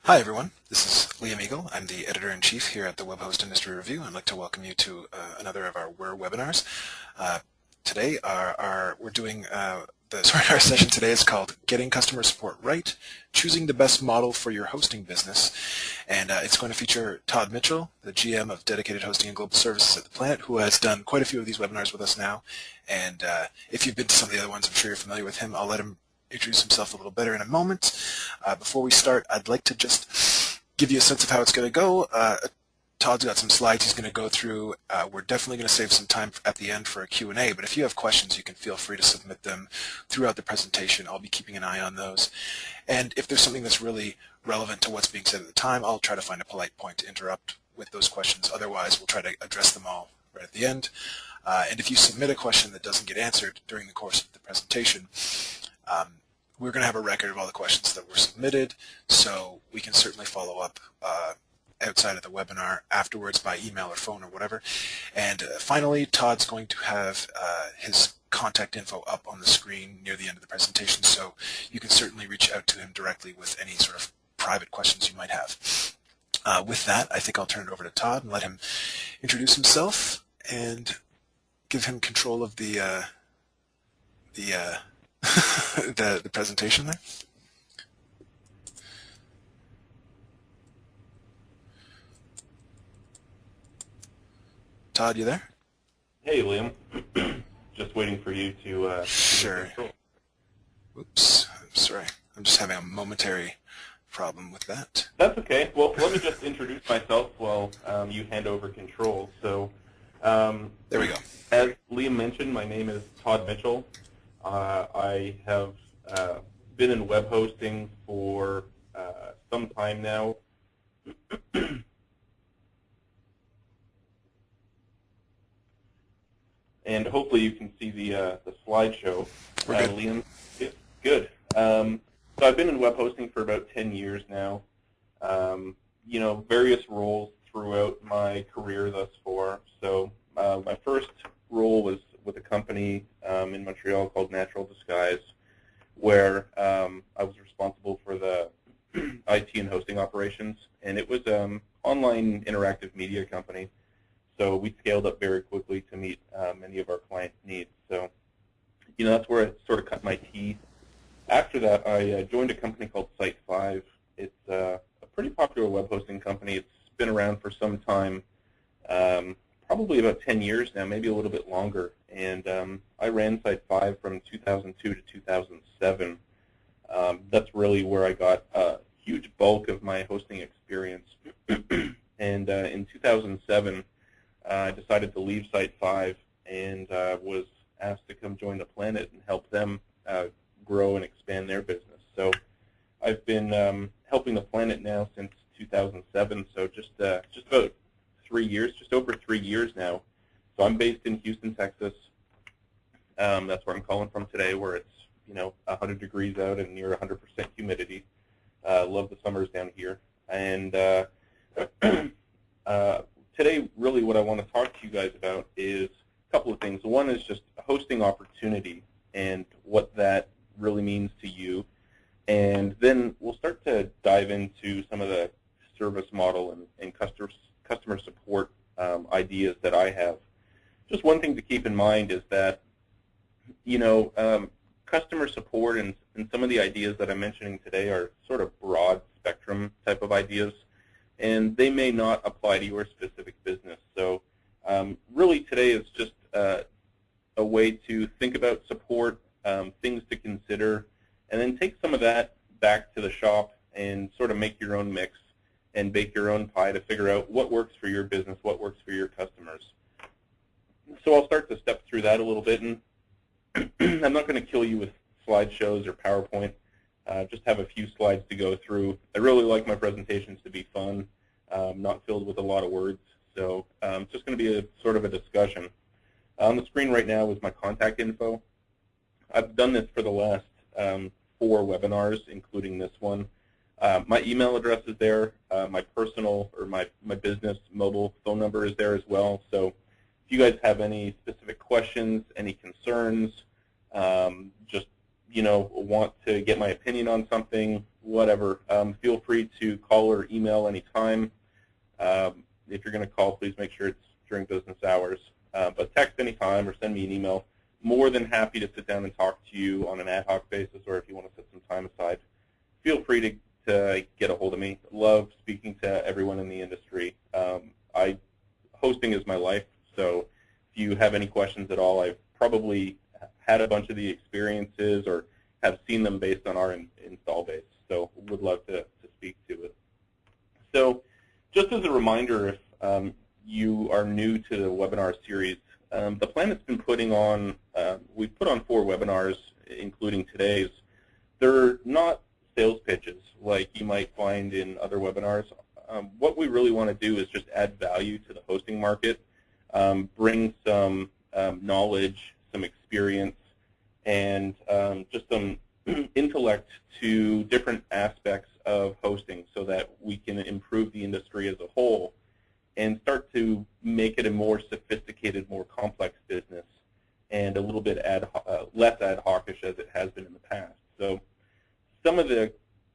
Hi everyone, this is Liam Eagle. I'm the Editor-in-Chief here at the Web Host Industry Review. I'd like to welcome you to another of our WHIR webinars. Today our session today is called Getting Customer Support Right, Choosing the Best Model for Your Hosting Business. And it's going to feature Todd Mitchell, the GM of Dedicated Hosting and Global Services at the Planet, who has done quite a few of these webinars with us now. And if you've been to some of the other ones, I'm sure you're familiar with him. I'll let him introduce himself a little better in a moment. Before we start, I'd like to just give you a sense of how it's going to go. Todd's got some slides he's going to go through. We're definitely going to save some time at the end for a Q&A, but if you have questions, you can feel free to submit them throughout the presentation. I'll be keeping an eye on those. And if there's something that's really relevant to what's being said at the time, I'll try to find a polite point to interrupt with those questions. Otherwise, we'll try to address them all right at the end. And if you submit a question that doesn't get answered during the course of the presentation, we're going to have a record of all the questions that were submitted, so we can certainly follow up outside of the webinar afterwards by email or phone or whatever. And finally, Todd's going to have his contact info up on the screen near the end of the presentation, so you can certainly reach out to him directly with any sort of private questions you might have. With that, I think I'll turn it over to Todd and let him introduce himself and give him control of the the presentation there. Todd, you there? Hey, Liam. Just waiting for you to sure. Oops, I'm sorry. I'm just having a momentary problem with that. That's okay. Well, let me just introduce myself while you hand over control. So, there we go. As Liam mentioned, my name is Todd Mitchell. I have been in web hosting for some time now. And hopefully you can see the slideshow. We're good. Liam, yeah, good. So I've been in web hosting for about 10 years now. You know, various roles throughout my career thus far. So my first role was with a company in Montreal called Natural Disguise, where I was responsible for the IT and hosting operations, and it was an online interactive media company. So we scaled up very quickly to meet many of our clients' needs. So, you know, that's where I sort of cut my teeth. After that, I joined a company called Site5. It's a pretty popular web hosting company. It's been around for some time. Probably about 10 years now, maybe a little bit longer. And I ran Site5 from 2002 to 2007. That's really where I got a huge bulk of my hosting experience. And in 2007, I decided to leave Site5 and was asked to come join the Planet and help them grow and expand their business. So I've been helping the Planet now since 2007, so just about 3 years, just over 3 years now. So I'm based in Houston, Texas. That's where I'm calling from today, where it's 100 degrees out and near 100% humidity. Love the summers down here. And today, really, what I want to talk to you guys about is a couple of things. One is just a hosting opportunity and what that really means to you. And then we'll start to dive into some of the service model and customer support ideas that I have. Just one thing to keep in mind is that, customer support and some of the ideas that I'm mentioning today are sort of broad spectrum type of ideas, and they may not apply to your specific business. So really today is just a way to think about support, things to consider, and then take some of that back to the shop and sort of make your own mix and bake your own pie to figure out what works for your business, what works for your customers. So I'll start to step through that a little bit, and I'm not going to kill you with slideshows or PowerPoint. Just have a few slides to go through. I really like my presentations to be fun, not filled with a lot of words. So it's just going to be a sort of a discussion. On the screen right now is my contact info. I've done this for the last 4 webinars, including this one. My email address is there. My personal or my business mobile phone number is there as well. So if you guys have any specific questions, any concerns, just want to get my opinion on something, whatever, feel free to call or email anytime. If you're going to call, please make sure it's during business hours. But text anytime or send me an email. More than happy to sit down and talk to you on an ad hoc basis, or if you want to set some time aside, feel free to get a hold of me. Love speaking to everyone in the industry. Hosting is my life, so if you have any questions at all, I've probably had a bunch of the experiences or have seen them based on our install base, so would love to speak to it. So just as a reminder, if you are new to the webinar series, the Planet's been putting on, we've put on 4 webinars, including today's. They're not sales pitches like you might find in other webinars. What we really want to do is just add value to the hosting market, bring some knowledge, some experience, and just some intellect to different aspects of hosting so that we can improve the industry as a whole and start to make it a more sophisticated, more complex business and a little bit less ad hoc-ish as it has been in the past. So some of the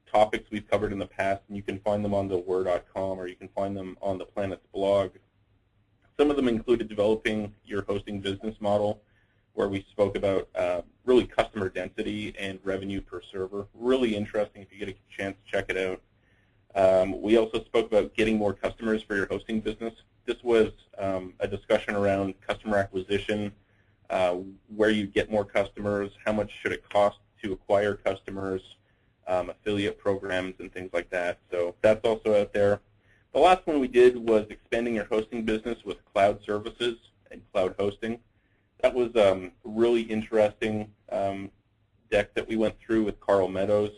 topics we've covered in the past, and you can find them on the WHIR.com or you can find them on the Planet's blog. Some of them included developing your hosting business model, where we spoke about really customer density and revenue per server. Really interesting. If you get a chance to check it out. We also spoke about getting more customers for your hosting business. This was a discussion around customer acquisition, where you get more customers, how much should it cost to acquire customers, affiliate programs, and things like that. So that's also out there. The last one we did was expanding your hosting business with cloud services and cloud hosting. That was a really interesting deck that we went through with Carl Meadows.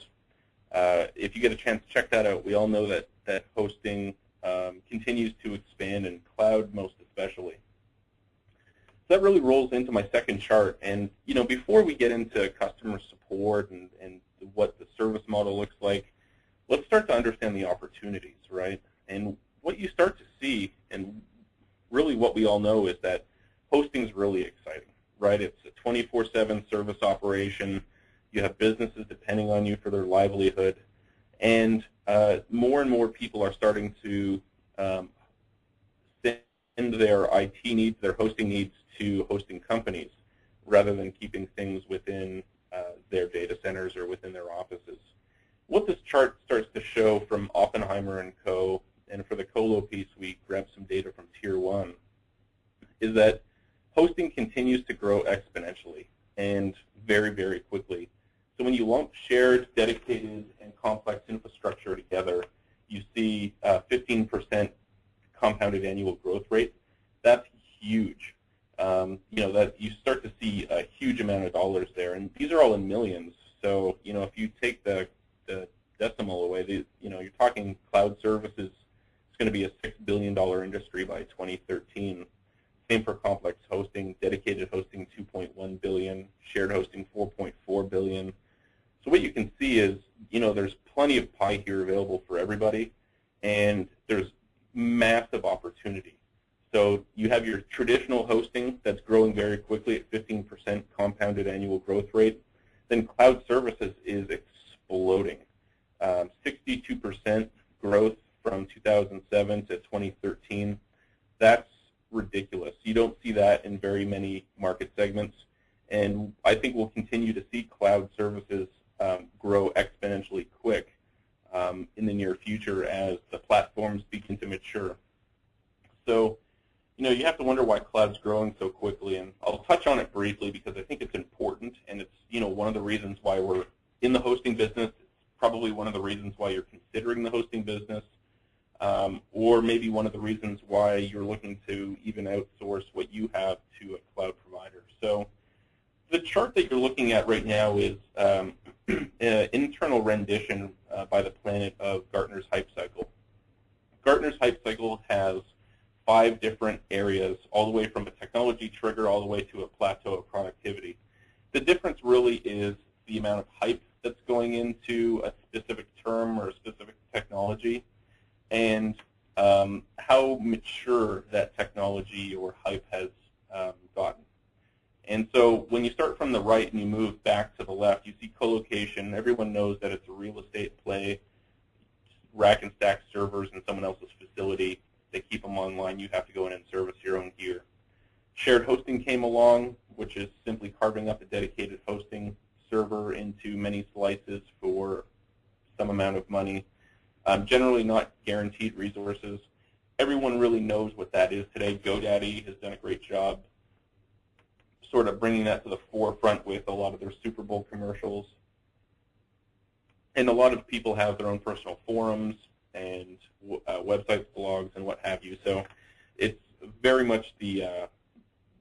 If you get a chance to check that out, we all know that hosting continues to expand, and cloud most especially. So that really rolls into my second chart. And before we get into customer support and what the service model looks like, let's start to understand the opportunities, right? And what you start to see, and really what we all know, is that hosting is really exciting, right? It's a 24/7 service operation. You have businesses depending on you for their livelihood. And more and more people are starting to send their IT needs, their hosting needs, to hosting companies rather than keeping things within their data centers or within their offices. What this chart starts to show from Oppenheimer and Co., and for the colo piece we grabbed some data from Tier 1, is that hosting continues to grow exponentially and very, very quickly. So when you lump shared, dedicated, and complex infrastructure together, you see 15% compounded annual growth rate. That's huge. That you start to see a huge amount of dollars there, and these are all in millions. So if you take the decimal away, you're talking cloud services. It's going to be a $6 billion industry by 2013. Same for complex hosting, dedicated hosting 2.1 billion, shared hosting 4.4 billion. So what you can see is, there's plenty of pie here available for everybody, and there's massive opportunity. So you have your traditional hosting that's growing very quickly at 15% compounded annual growth rate. Then cloud services is exploding. 62% growth from 2007 to 2013. That's ridiculous. You don't see that in very many market segments. And I think we'll continue to see cloud services grow exponentially quick in the near future as the platforms begin to mature. So, you have to wonder why cloud's growing so quickly, and I'll touch on it briefly because I think it's important, and it's one of the reasons why we're in the hosting business. It's probably one of the reasons why you're considering the hosting business, or maybe one of the reasons why you're looking to even outsource what you have to a cloud provider. So the chart that you're looking at right now is an internal rendition by the Planet of Gartner's Hype Cycle. Gartner's Hype Cycle has 5 different areas, all the way from a technology trigger all the way to a plateau of productivity. The difference really is the amount of hype that's going into a specific term or a specific technology, and how mature that technology or hype has gotten. And so when you start from the right and you move back to the left, you see co-location. Everyone knows that it's a real estate play. Rack and stack servers in someone else's facility. They keep them online. You have to go in and service your own gear. Shared hosting came along, which is simply carving up a dedicated hosting server into many slices for some amount of money. Generally not guaranteed resources. Everyone really knows what that is today. GoDaddy has done a great job sort of bringing that to the forefront with a lot of their Super Bowl commercials. And a lot of people have their own personal forums and websites, blogs, and what have you. So it's very much the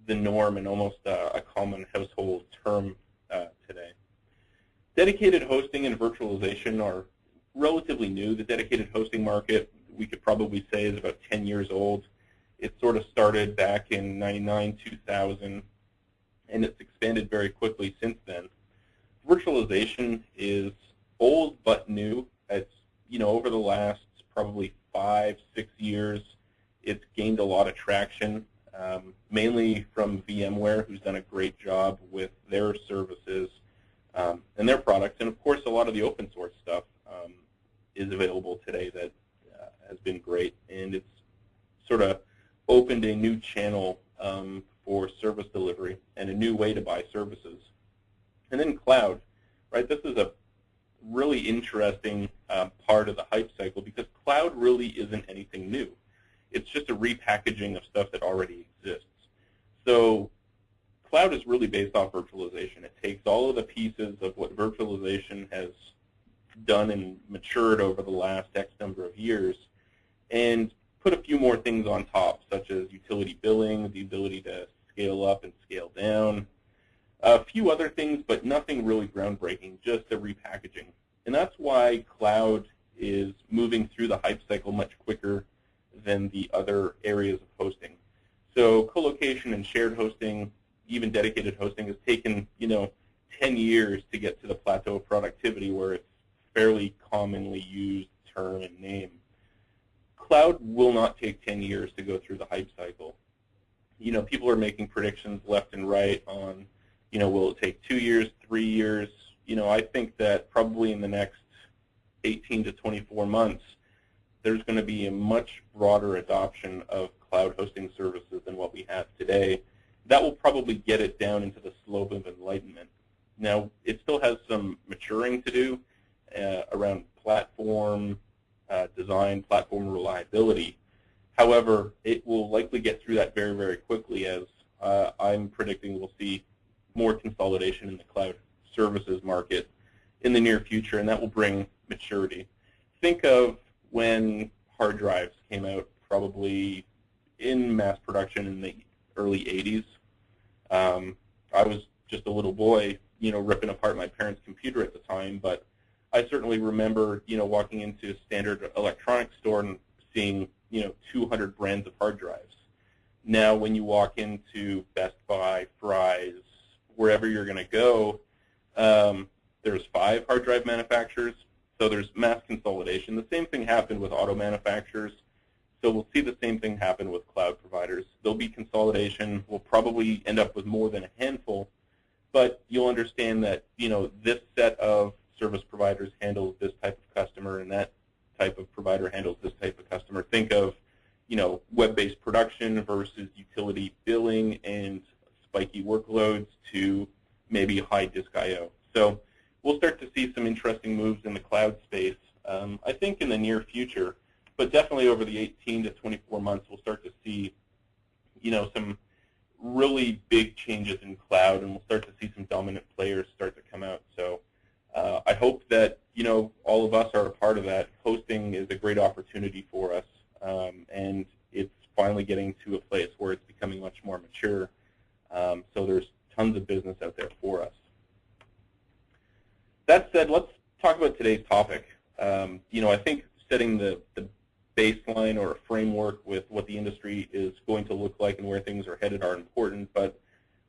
norm and almost a common household term today. Dedicated hosting and virtualization are relatively new. The dedicated hosting market, we could probably say, is about 10 years old. It sort of started back in 99, 2000, and it's expanded very quickly since then. Virtualization is old but new. It's, over the last probably 5, 6 years, it's gained a lot of traction, mainly from VMware, who's done a great job with their services and their products. And of course, a lot of the open source stuff is available today that has been great. And it's sort of opened a new channel for service delivery and a new way to buy services. And then cloud, right? This is a really interesting part of the hype cycle because cloud really isn't anything new. It's just a repackaging of stuff that already exists. So cloud is really based off virtualization. It takes all of the pieces of what virtualization has done and matured over the last X number of years and put a few more things on top, such as utility billing, the ability to scale up and scale down, a few other things, but nothing really groundbreaking, just a repackaging. And that's why cloud is moving through the hype cycle much quicker than the other areas of hosting. So co-location and shared hosting, even dedicated hosting, has taken 10 years to get to the plateau of productivity where it's fairly commonly used term and name. Cloud will not take 10 years to go through the hype cycle. People are making predictions left and right on, will it take 2 years, 3 years? I think that probably in the next 18 to 24 months, there's going to be a much broader adoption of cloud hosting services than what we have today. That will probably get it down into the slope of enlightenment. Now, it still has some maturing to do around platform design, platform reliability. However, it will likely get through that very, very quickly as I'm predicting we'll see more consolidation in the cloud services market in the near future, and that will bring maturity. Think of when hard drives came out probably in mass production in the early 80s. I was just a little boy, ripping apart my parents' computer at the time, but I certainly remember, walking into a standard electronics store and seeing, 200 brands of hard drives. Now, when you walk into Best Buy, Fry's, wherever you're going to go, there's 5 hard drive manufacturers, so there's mass consolidation. The same thing happened with auto manufacturers, so we'll see the same thing happen with cloud providers. There'll be consolidation. We'll probably end up with more than a handful, but you'll understand that, this set of service providers handles this type of customer, and that type of provider handles this type of customer. Think of, web-based production versus utility billing and spiky workloads to maybe high disk I/O. So we'll start to see some interesting moves in the cloud space, I think in the near future, but definitely over the 18 to 24 months, we'll start to see, some really big changes in cloud, and we'll start to see some dominant players start to come out. So I hope that, all of us are a part of that. Hosting is a great opportunity for us, and it's finally getting to a place where it's becoming much more mature. So there's tons of business out there for us. That said, let's talk about today's topic. I think setting the baseline or a framework with what the industry is going to look like and where things are headed are important, but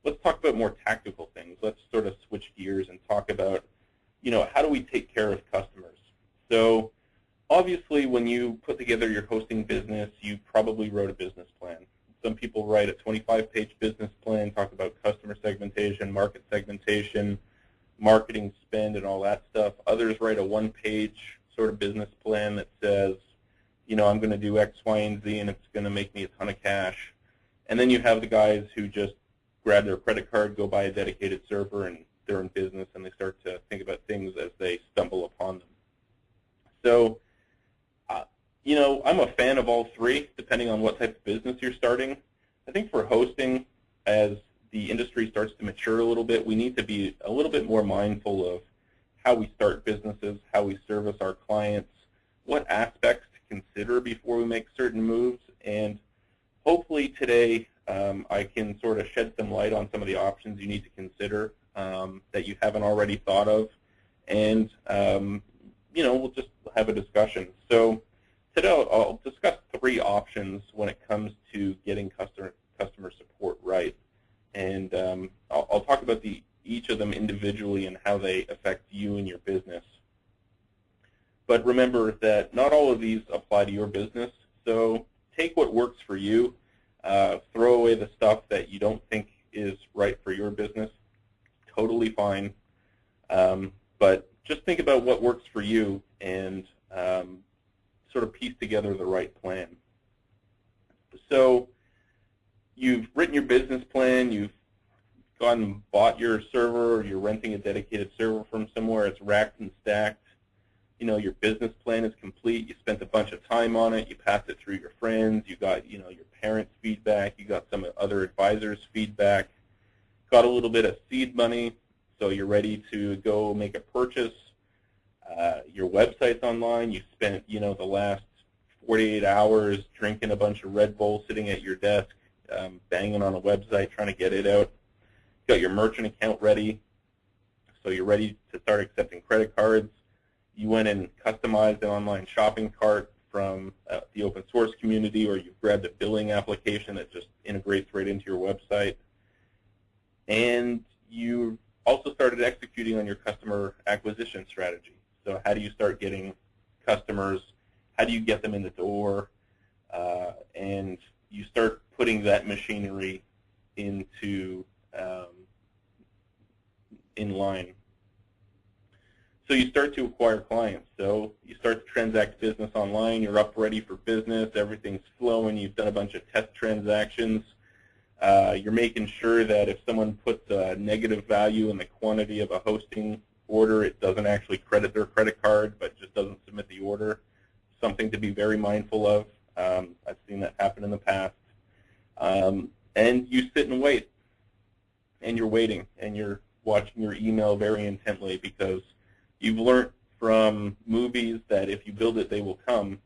let's talk about more tactical things. Let's sort of switch gears and talk about, how do we take care of customers? So obviously when you put together your hosting business, you probably wrote a business plan. Some people write a 25-page business plan, talk about customer segmentation, market segmentation, marketing spend, and all that stuff. Others write a one-page sort of business plan that says, you know, I'm going to do X, Y, and Z, and it's going to make me a ton of cash. And then you have the guys who just grab their credit card, go buy a dedicated server, and they're in business, and they start to think about things as they stumble upon them. So, you know, I'm a fan of all three, depending on what type of business you're starting. I think for hosting, as the industry starts to mature a little bit, we need to be a little bit more mindful of how we start businesses, how we service our clients, what aspects to consider before we make certain moves. And hopefully today I can sort of shed some light on some of the options you need to consider that you haven't already thought of. And, you know, we'll just have a discussion. So today I'll discuss three options when it comes to getting customer support right. And I'll talk about each of them individually and how they affect you and your business. But remember that not all of these apply to your business. So take what works for you. Throw away the stuff that you don't think is right for your business. Totally fine. But just think about what works for you and sort of piece together the right plan. So you've written your business plan, you've gone and bought your server, or you're renting a dedicated server from somewhere, it's racked and stacked. You know, your business plan is complete, you spent a bunch of time on it, you passed it through your friends, you got, you know, your parents' feedback, you got some other advisors' feedback, got a little bit of seed money, so you're ready to go make a purchase. Your website's online, you spent, you know, the last 48 hours drinking a bunch of Red Bull, sitting at your desk, banging on a website, trying to get it out. Got your merchant account ready, so you're ready to start accepting credit cards. You went and customized an online shopping cart from the open source community, or you've grabbed a billing application that just integrates right into your website. And you also started executing on your customer acquisition strategy. So how do you start getting customers? How do you get them in the door? And you start putting that machinery into in line. So you start to acquire clients. So you start to transact business online. You're up ready for business. Everything's flowing. You've done a bunch of test transactions. You're making sure that if someone puts a negative value in the quantity of a hosting order, it doesn't actually credit their credit card, but just doesn't submit the order. Something to be very mindful of. I've seen that happen in the past. And you sit and wait. And you're waiting. And you're watching your email very intently because you've learned from movies that if you build it, they will come.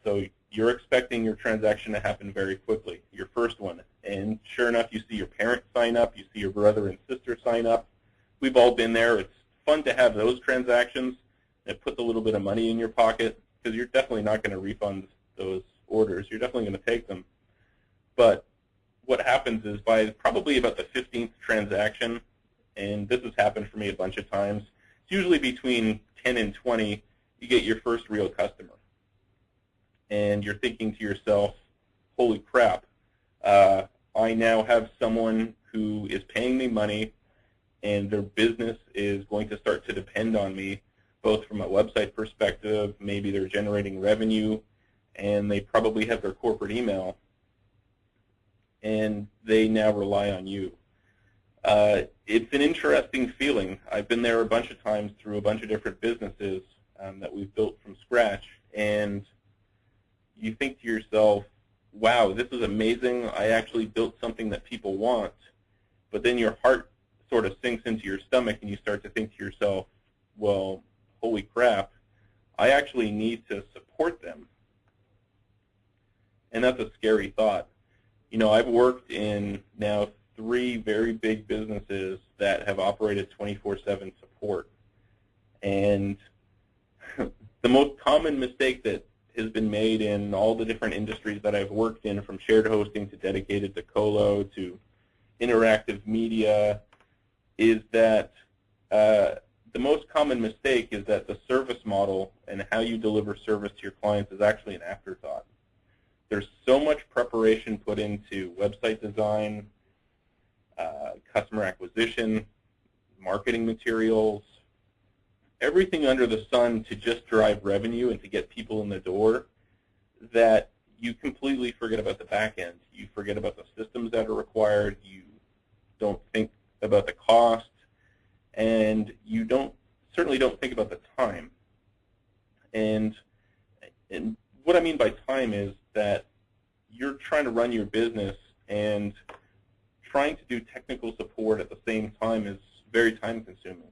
So you're expecting your transaction to happen very quickly, your first one. And sure enough, you see your parents sign up, you see your brother and sister sign up. We've all been there. It's fun to have those transactions. It puts a little bit of money in your pocket because you're definitely not going to refund those orders. You're definitely going to take them. But what happens is by probably about the 15th transaction, and this has happened for me a bunch of times, it's usually between 10 and 20, you get your first real customer. And you're thinking to yourself, holy crap, I now have someone who is paying me money and their business is going to start to depend on me, both from a website perspective, maybe they're generating revenue, and they probably have their corporate email, and they now rely on you. It's an interesting feeling. I've been there a bunch of times through a bunch of different businesses that we've built from scratch, and you think to yourself, wow, this is amazing. I actually built something that people want. But then your heart sort of sinks into your stomach and you start to think to yourself, well, holy crap, I actually need to support them. And that's a scary thought. You know, I've worked in now 3 very big businesses that have operated 24/7 support. And the most common mistake that has been made in all the different industries that I've worked in, from shared hosting to dedicated to colo to interactive media, is that the most common mistake is that the service model and how you deliver service to your clients is actually an afterthought. there's so much preparation put into website design, customer acquisition, marketing materials, everything under the sun to just drive revenue and to get people in the door, that you completely forget about the back end. You forget about the systems that are required. You don't think about the cost, and you certainly don't think about the time. And what I mean by time is that you're trying to run your business, and trying to do technical support at the same time is very time consuming.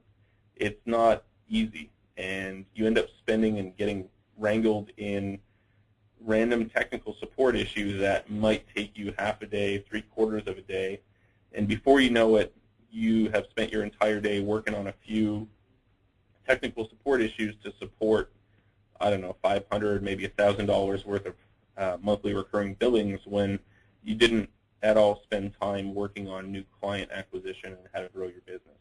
It's not easy, and you end up spending and getting wrangled in random technical support issues that might take you half a day, 3/4 of a day, and before you know it, you have spent your entire day working on a few technical support issues to support, I don't know, $500, maybe $1,000 worth of monthly recurring billings, when you didn't at all spend time working on new client acquisition and how to grow your business.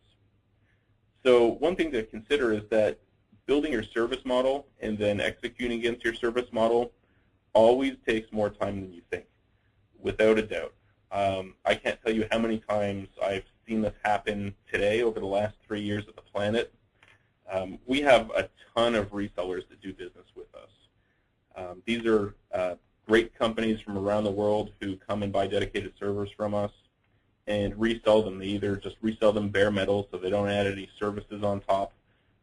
So one thing to consider is that building your service model and then executing against your service model always takes more time than you think, without a doubt. I can't tell you how many times I've seen this happen today over the last 3 years of the planet. We have a ton of resellers that do business with us. These are great companies from around the world who come and buy dedicated servers from us and resell them. They either just resell them bare metal so they don't add any services on top,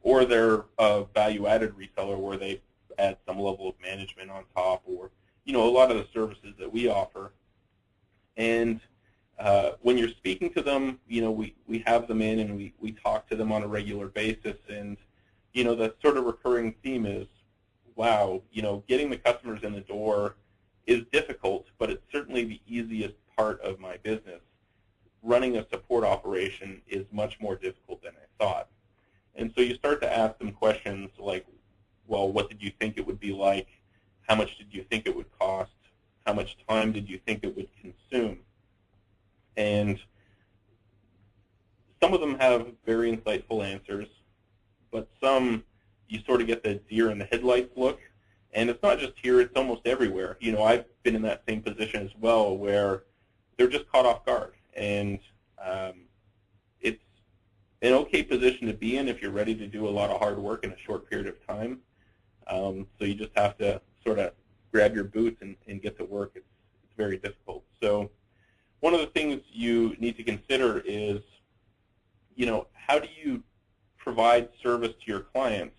or they're a value-added reseller where they add some level of management on top, or a lot of the services that we offer. And when you're speaking to them, we have them in and we talk to them on a regular basis, and the sort of recurring theme is, wow, getting the customers in the door is difficult, but it's certainly the easiest part of my business. Running a support operation is much more difficult than I thought. And so you start to ask them questions like, well, what did you think it would be like? How much did you think it would cost? How much time did you think it would consume? And some of them have very insightful answers, but some you sort of get the deer in the headlights look. And it's not just here, it's almost everywhere. I've been in that same position as well, where they're just caught off guard. And it's an okay position to be in if you're ready to do a lot of hard work in a short period of time. So you just have to sort of grab your boots and get to work. It's very difficult. So one of the things you need to consider is, how do you provide service to your clients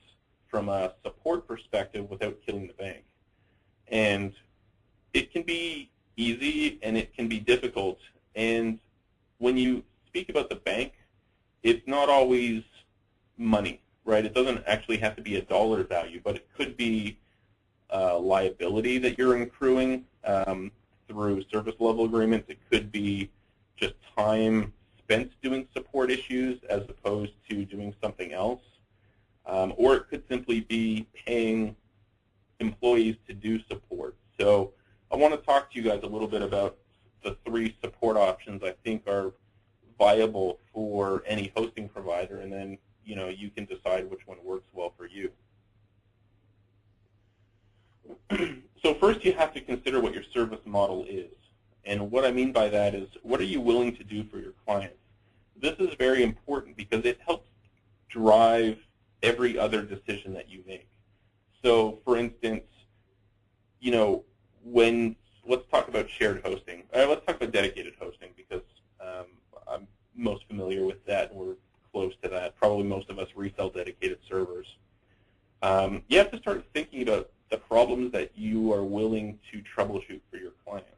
from a support perspective without killing the bank? And it can be easy and it can be difficult. And when you speak about the bank, it's not always money, right? It doesn't actually have to be a dollar value, but it could be liability that you're accruing through service level agreements. It could be just time spent doing support issues as opposed to doing something else. Or it could simply be paying employees to do support. So I want to talk to you guys a little bit about the 3 support options I think are viable for any hosting provider, and then you can decide which one works well for you. So first you have to consider what your service model is. And what I mean by that is, what are you willing to do for your clients? This is very important because it helps drive every other decision that you make. So for instance, let's talk about shared hosting. Let's talk about dedicated hosting because I'm most familiar with that and we're close to that. Probably most of us resell dedicated servers. You have to start thinking about the problems that you are willing to troubleshoot for your clients,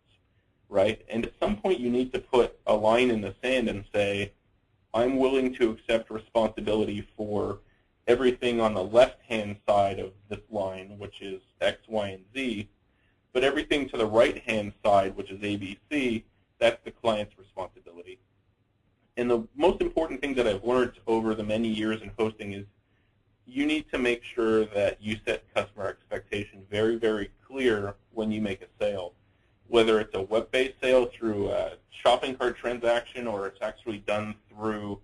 right? And at some point you need to put a line in the sand and say, I'm willing to accept responsibility for everything on the left-hand side of this line, which is X, Y, and Z, but everything to the right-hand side, which is ABC, that's the client's responsibility. And the most important thing that I've learned over the many years in hosting is you need to make sure that you set customer expectations very, very clear when you make a sale. Whether it's a web-based sale through a shopping cart transaction or it's actually done through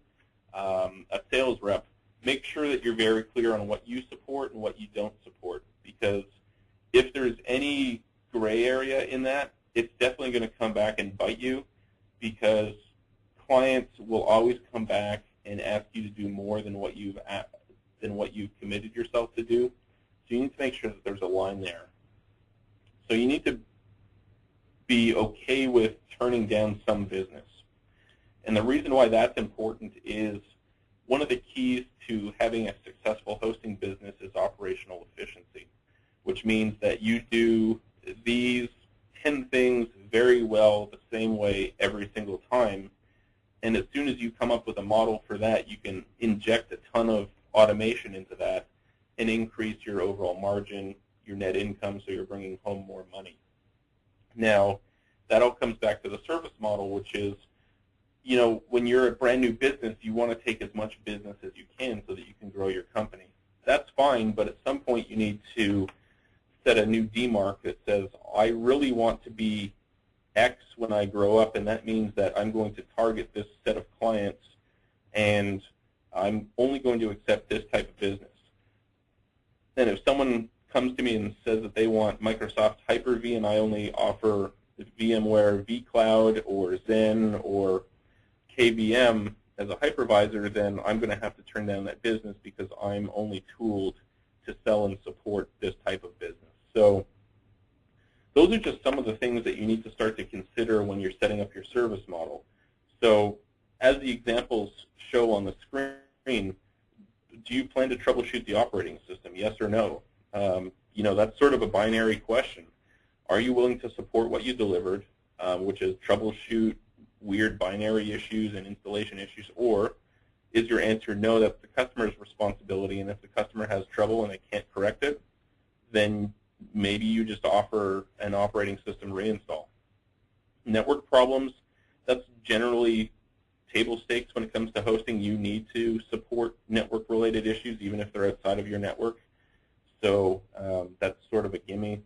a sales rep, make sure that you're very clear on what you support and what you don't support. Because if there's any gray area in that. It's definitely going to come back and bite you, because clients will always come back and ask you to do more than what you've committed yourself to do. So you need to make sure that there's a line there. So you need to be okay with turning down some business. And the reason why that's important is one of the keys to having a successful hosting business is operational efficiency, which means that you do these 10 things very well the same way every single time. And as soon as you come up with a model for that, you can inject a ton of automation into that and increase your overall margin, your net income, so you're bringing home more money. Now, that all comes back to the service model, which is, you know, when you're a brand new business, you want to take as much business as you can so that you can grow your company. That's fine, but at some point you need to set a new demarc that says, I really want to be X when I grow up, and that means that I'm going to target this set of clients, and I'm only going to accept this type of business. And if someone comes to me and says that they want Microsoft Hyper-V and I only offer VMware vCloud or Zen or KVM as a hypervisor, then I'm going to have to turn down that business because I'm only tooled to sell and support this type of business. So those are just some of the things that you need to start to consider when you're setting up your service model. So as the examples show on the screen, do you plan to troubleshoot the operating system, yes or no? You know, that's sort of a binary question. Are you willing to support what you delivered, which is troubleshoot weird binary issues and installation issues, or is your answer no, that's the customer's responsibility, and if the customer has trouble and they can't correct it, then maybe you just offer an operating system reinstall. Network problems, that's generally table stakes when it comes to hosting. You need to support network-related issues even if they're outside of your network. So that's sort of a gimme.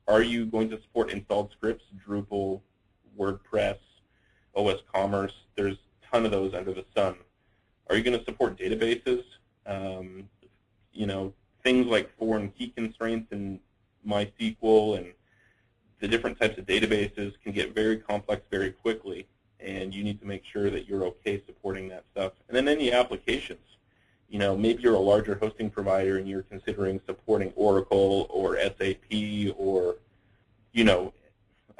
Are you going to support installed scripts, Drupal, WordPress, OS Commerce? There's a ton of those under the sun. Are you going to support databases? You know, things like foreign key constraints in MySQL and the different types of databases can get very complex very quickly, and you need to make sure that you're okay supporting that stuff. And then any applications. You know, maybe you're a larger hosting provider and you're considering supporting Oracle or SAP or, you know,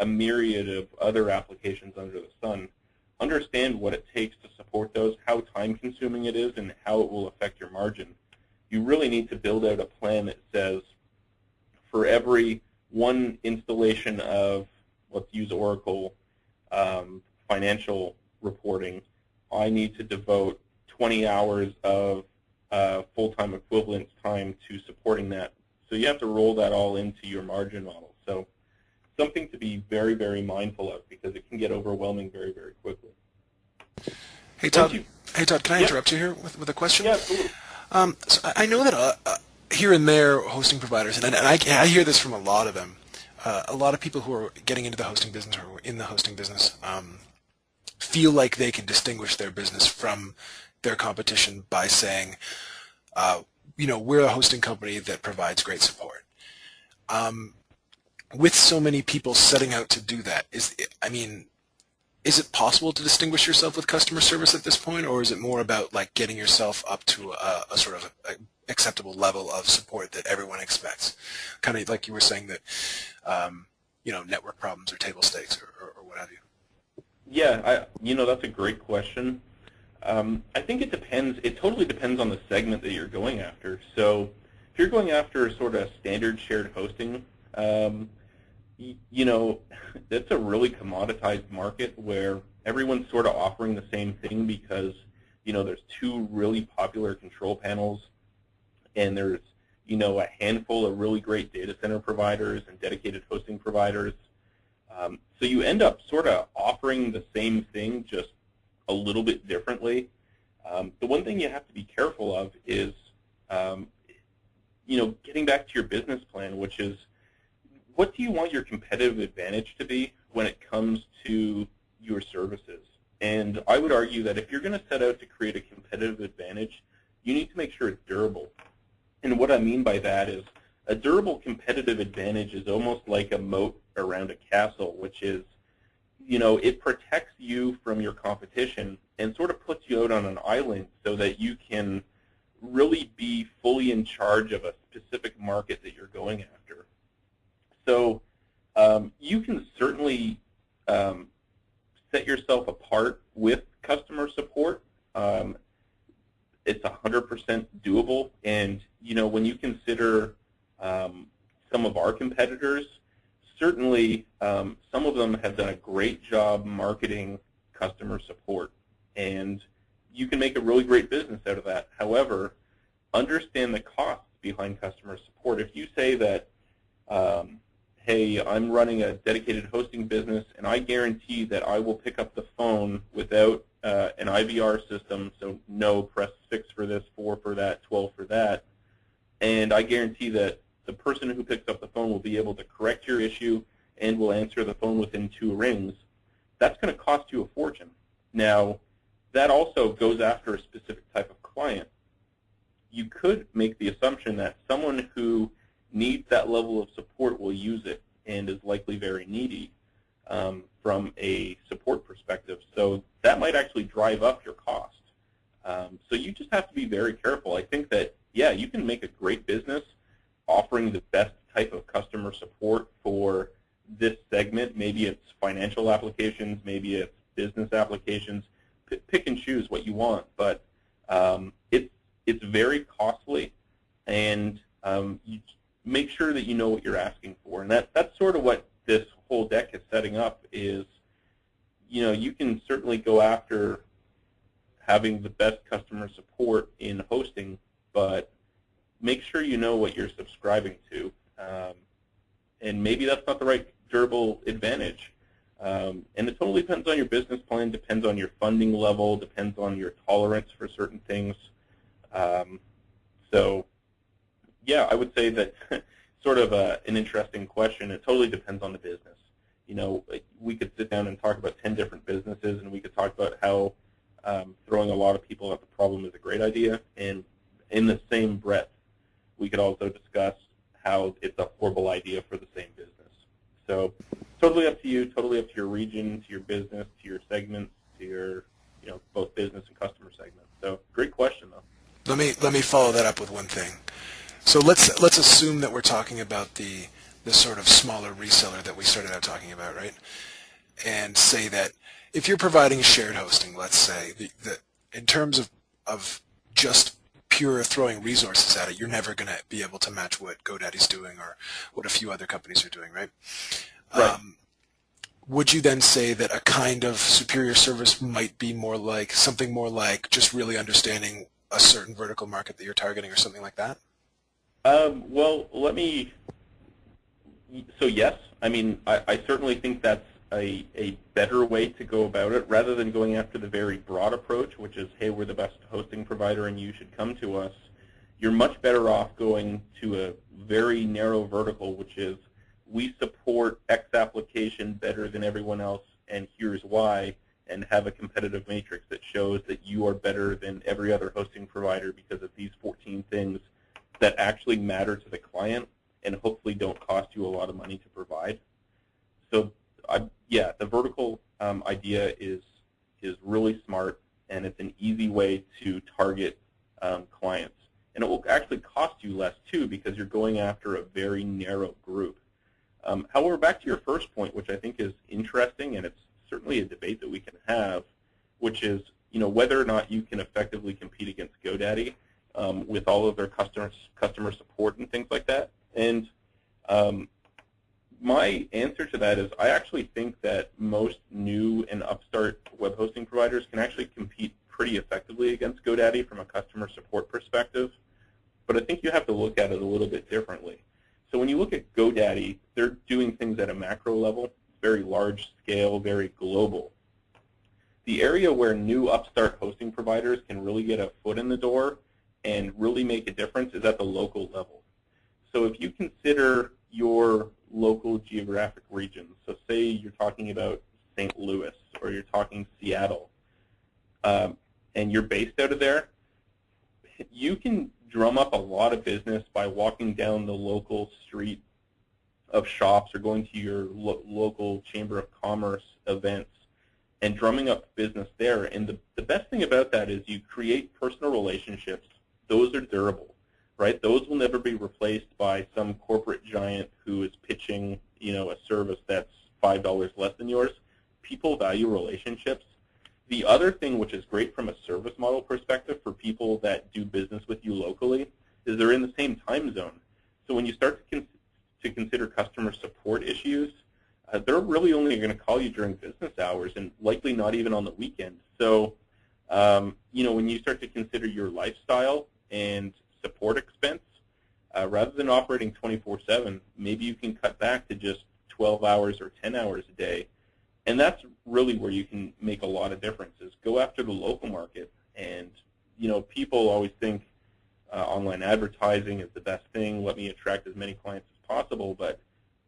a myriad of other applications under the sun. Understand what it takes to support those, how time-consuming it is, and how it will affect your margin. You really need to build out a plan that says, for every one installation of, let's use Oracle financial reporting, I need to devote 20 hours of full-time equivalent time to supporting that. So you have to roll that all into your margin model. So something to be very, very mindful of, because it can get overwhelming very, very quickly. Hey, Todd. Can I interrupt you here with a question? Yeah, absolutely. So I know that here and there, hosting providers, and I hear this from a lot of them, a lot of people who are getting into the hosting business or in the hosting business feel like they can distinguish their business from their competition by saying, you know, we're a hosting company that provides great support. With so many people setting out to do that, is it possible to distinguish yourself with customer service at this point, or is it more about like getting yourself up to a sort of acceptable level of support that everyone expects? Kind of like you were saying that, you know, network problems or table stakes or what have you. Yeah, you know, that's a great question. I think it depends. It totally depends on the segment that you're going after. So if you're going after sort of standard shared hosting, you know, that's a really commoditized market where everyone's sort of offering the same thing because, you know, there's two really popular control panels and there's, you know, a handful of really great data center providers and dedicated hosting providers. So you end up sort of offering the same thing, just a little bit differently. The one thing you have to be careful of is, you know, getting back to your business plan, which is, what do you want your competitive advantage to be when it comes to your services? And I would argue that if you're going to set out to create a competitive advantage, you need to make sure it's durable. And what I mean by that is a durable competitive advantage is almost like a moat around a castle, which is, it protects you from your competition and sort of puts you out on an island so that you can really be fully in charge of a specific market that you're going after. So you can certainly set yourself apart with customer support. It's 100% doable, and when you consider some of our competitors, certainly some of them have done a great job marketing customer support, and you can make a really great business out of that. However, understand the costs behind customer support. If you say that, hey, I'm running a dedicated hosting business, and I guarantee that I will pick up the phone without an IVR system, so no, press 6 for this, 4 for that, 12 for that, and I guarantee that the person who picks up the phone will be able to correct your issue and will answer the phone within 2 rings, that's going to cost you a fortune. Now, that also goes after a specific type of client. You could make the assumption that someone who needs that level of support will use it and is likely very needy from a support perspective. So that might actually drive up your cost. So you just have to be very careful. I think that, yeah, you can make a great business offering the best type of customer support for this segment. Maybe it's financial applications, maybe it's business applications. Pick and choose what you want, but it's very costly, and you make sure that you know what you're asking for. And that's sort of what this whole deck is setting up is, you can certainly go after having the best customer support in hosting, but make sure you know what you're subscribing to. And maybe that's not the right durable advantage. And it totally depends on your business plan, depends on your funding level, depends on your tolerance for certain things. So, yeah, I would say that sort of an interesting question. It totally depends on the business. We could sit down and talk about 10 different businesses, and we could talk about how throwing a lot of people at the problem is a great idea. And in the same breath, we could also discuss how it's a horrible idea for the same business. So totally up to you, totally up to your region, to your business, to your segments, to your both business and customer segments. So great question, though. Let me follow that up with one thing. So let's assume that we're talking about the sort of smaller reseller that we started out talking about, right? And say that if you're providing shared hosting, let's say, that in terms of just pure throwing resources at it, you're never going to be able to match what GoDaddy's doing or what a few other companies are doing, right? Right. Would you then say that a kind of superior service might be something more like just really understanding a certain vertical market that you're targeting or something like that? Well, so yes, I mean, I certainly think that's a better way to go about it, rather than going after the very broad approach, which is, hey, we're the best hosting provider and you should come to us. You're much better off going to a very narrow vertical, which is, we support X application better than everyone else, and here's why, and have a competitive matrix that shows that you are better than every other hosting provider because of these 14 things that actually matter to the client and hopefully don't cost you a lot of money to provide. So yeah, the vertical idea is really smart, and it's an easy way to target clients. And it will actually cost you less, too, because you're going after a very narrow group. However, back to your first point, which I think is interesting, and it's certainly a debate that we can have, which is whether or not you can effectively compete against GoDaddy with all of their customer support and things like that. And my answer to that is, I actually think that most new and upstart web hosting providers can actually compete pretty effectively against GoDaddy from a customer support perspective. But I think you have to look at it a little bit differently. So when you look at GoDaddy, they're doing things at a macro level, very large scale, very global. The area where new upstart hosting providers can really get a foot in the door and really make a difference is at the local level. So if you consider your local geographic regions, so say you're talking about St. Louis or you're talking Seattle, and you're based out of there, you can drum up a lot of business by walking down the local street of shops or going to your local Chamber of Commerce events and drumming up business there. And the best thing about that is you create personal relationships. Those are durable, right? Those will never be replaced by some corporate giant who is pitching, a service that's $5 less than yours. People value relationships. The other thing, which is great from a service model perspective for people that do business with you locally, is they're in the same time zone. So when you start to consider customer support issues, they're really only going to call you during business hours and likely not even on the weekend. So, when you start to consider your lifestyle and support expense, rather than operating 24/7, maybe you can cut back to just 12 hours or 10 hours a day. And that's really where you can make a lot of differences. Go after the local market. And, people always think online advertising is the best thing. Let me attract as many clients as possible. But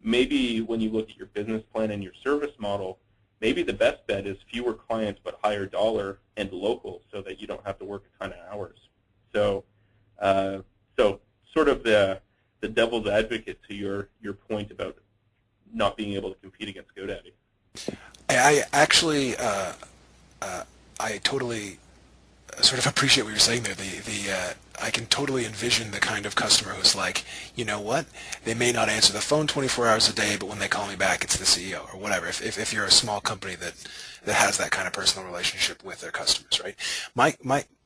maybe when you look at your business plan and your service model, maybe the best bet is fewer clients but higher dollar and local so that you don't have to work a ton of hours. So sort of the devil's advocate to your point about not being able to compete against GoDaddy. I actually, I totally sort of appreciate what you're saying there. I can totally envision the kind of customer who's like, you know what, they may not answer the phone 24 hours a day, but when they call me back, it's the CEO or whatever. If you're a small company that has that kind of personal relationship with their customers, right?